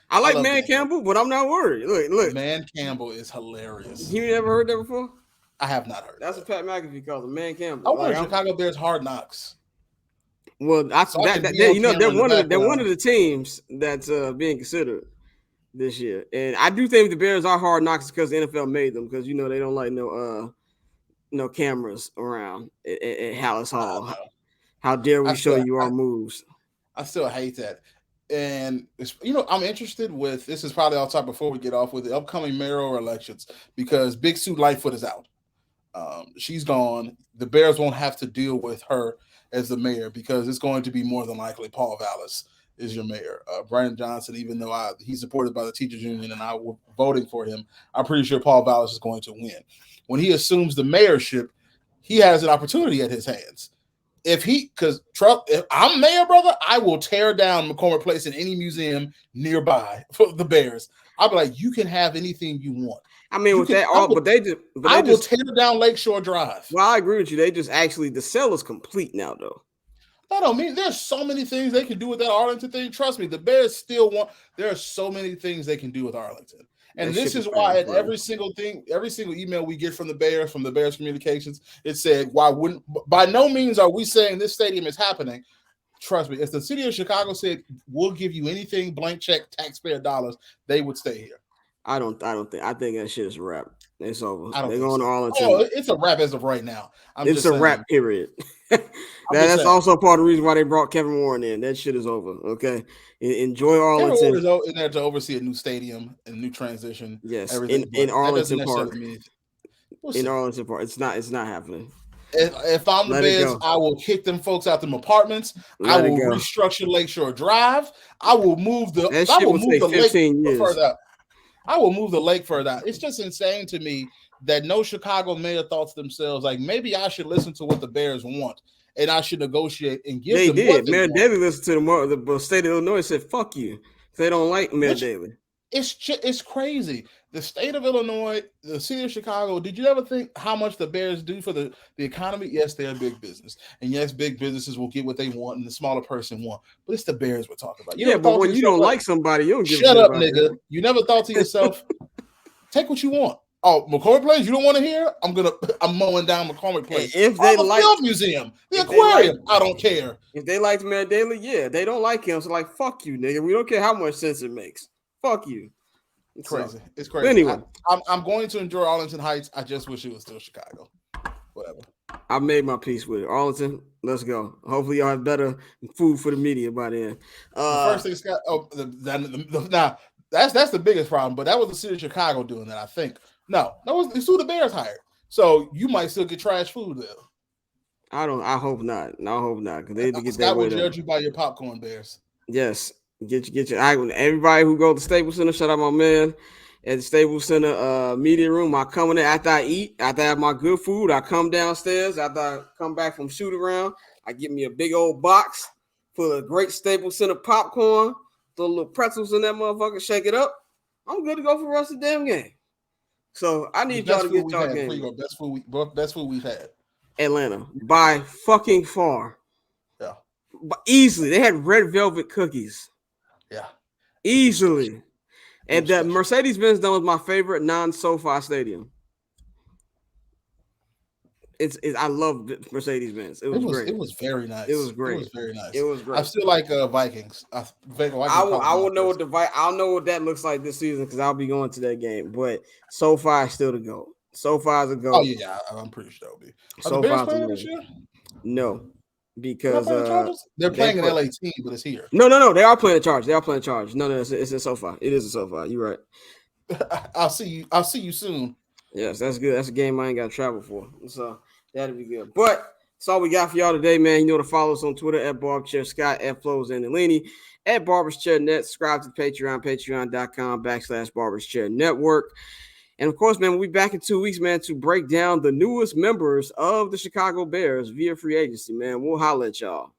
I like Man Campbell, but I'm not worried. Look. Man Campbell is hilarious. You never heard that before? I have not heard. That's what Pat McAfee calls him, Man Campbell. I want Chicago Bears Hard Knocks. Well, they're one of the teams that's being considered this year, and I do think the Bears are Hard Knocks because the NFL made them because they don't like no cameras around at Halas Hall. How dare we show you our moves? I still hate that. And I'm interested with this is probably all top before we get off with the upcoming mayoral elections because Big Sue Lightfoot is out. She's gone. The Bears won't have to deal with her as the mayor because it's going to be more than likely Paul Vallis is your mayor. Brandon Johnson, even though he's supported by the teachers union and I was voting for him, I'm pretty sure Paul Vallis is going to win. When he assumes the mayorship, he has an opportunity at his hands. If I'm mayor, brother, I will tear down McCormick Place in any museum nearby for the Bears. I'll be like, you can have anything you want. I mean, I will tear down Lakeshore Drive. Well, I agree with you. They just the sale is complete now, though. That don't mean there's so many things they can do with that Arlington thing. Trust me, the Bears still there are so many things they can do with Arlington. And this is why at every single email we get from the Bears Communications, it said, by no means are we saying this stadium is happening. Trust me, if the city of Chicago said, we'll give you anything, blank check, taxpayer dollars, they would stay here. I think that shit is a wrap. It's over. They're going to Arlington. Oh, it's a wrap as of right now. It's a wrap, period. That's also part of the reason why they brought Kevin Warren in. That shit is over. Okay. Enjoy Arlington. Kevin Warren is in there to oversee a new stadium and a new transition. Yes. In Arlington Park. In Arlington Park. It's not happening. If I'm the Bears, I will kick them folks out them apartments. I will restructure Lakeshore Drive. I will move the lake further out. I will move the lake further out. It's just insane to me that no Chicago mayor thought to themselves, like, maybe I should listen to what the Bears want and I should negotiate and give them what they Mayor want. Daley listened to the state of Illinois and said, fuck you. They don't like Matt Daly. It's crazy. The state of Illinois, the city of Chicago. Did you ever think how much the Bears do for the economy? Yes, they're a big business, and yes, big businesses will get what they want, and the smaller person want. But it's the Bears we're talking about. Yeah, but when you don't like somebody, you don't give a shit shut up, about nigga. that. You never thought to yourself, take what you want. Oh, McCormick Place, you don't want to hear? I'm mowing down McCormick Place. If they like Field Museum, the aquarium, I don't care. If they liked Matt Daly, yeah, they don't like him. So like, fuck you, nigga. We don't care how much sense it makes. Fuck you. It's crazy. It's crazy. Anyway, I'm going to enjoy Arlington Heights. I just wish it was still Chicago. Whatever. I made my peace with it. Arlington, let's go. Hopefully, y'all have better food for the media by then. The first thing, Scott. Now that's the biggest problem. But that was the city of Chicago doing that. I think. No, it's who the Bears hired. So you might still get trash food there. I hope not. I hope not because they need to get Scott that. will judge you by your popcorn, Bears. Yes, get your. Everybody who go to Staples Center, shout out my man at the Staples Center media room. I come in there after I eat, after I have my good food. I come downstairs after I come back from shoot around. I get me a big old box full of great Staples Center popcorn. Throw little pretzels in that motherfucker. Shake it up. I'm good to go for the rest of the damn game. So I need y'all to get y'all game. Best food we've had. Atlanta by fucking far. Yeah. But easily. They had red velvet cookies. Yeah. Easily. And that Mercedes-Benz Dome was my favorite non-SoFi stadium. I love Mercedes-Benz. It was great. It was very nice. It was great. It was very nice. It was great. I still like Vikings. I will know what I'll know what that looks like this season because I'll be going to that game. But SoFi is still the GOAT. SoFi is a GOAT. Oh yeah, I'm pretty sure they'll be. Are the Bears playing this year? No, because they're playing an LA team, but it's here. No, they are playing a Charge. No, it's in SoFi. It is a SoFi. You're right. I'll see you soon. Yes, that's good. That's a game I ain't got to travel for. So that'll be good. But that's all we got for y'all today, man. You know to follow us on Twitter at BarbChair Scott, at Flows and Eleni, at Barbers Chair Net. Subscribe to Patreon, patreon.com/Barbers Chair Network. And of course, man, we'll be back in 2 weeks, man, to break down the newest members of the Chicago Bears via free agency, man. We'll holler at y'all.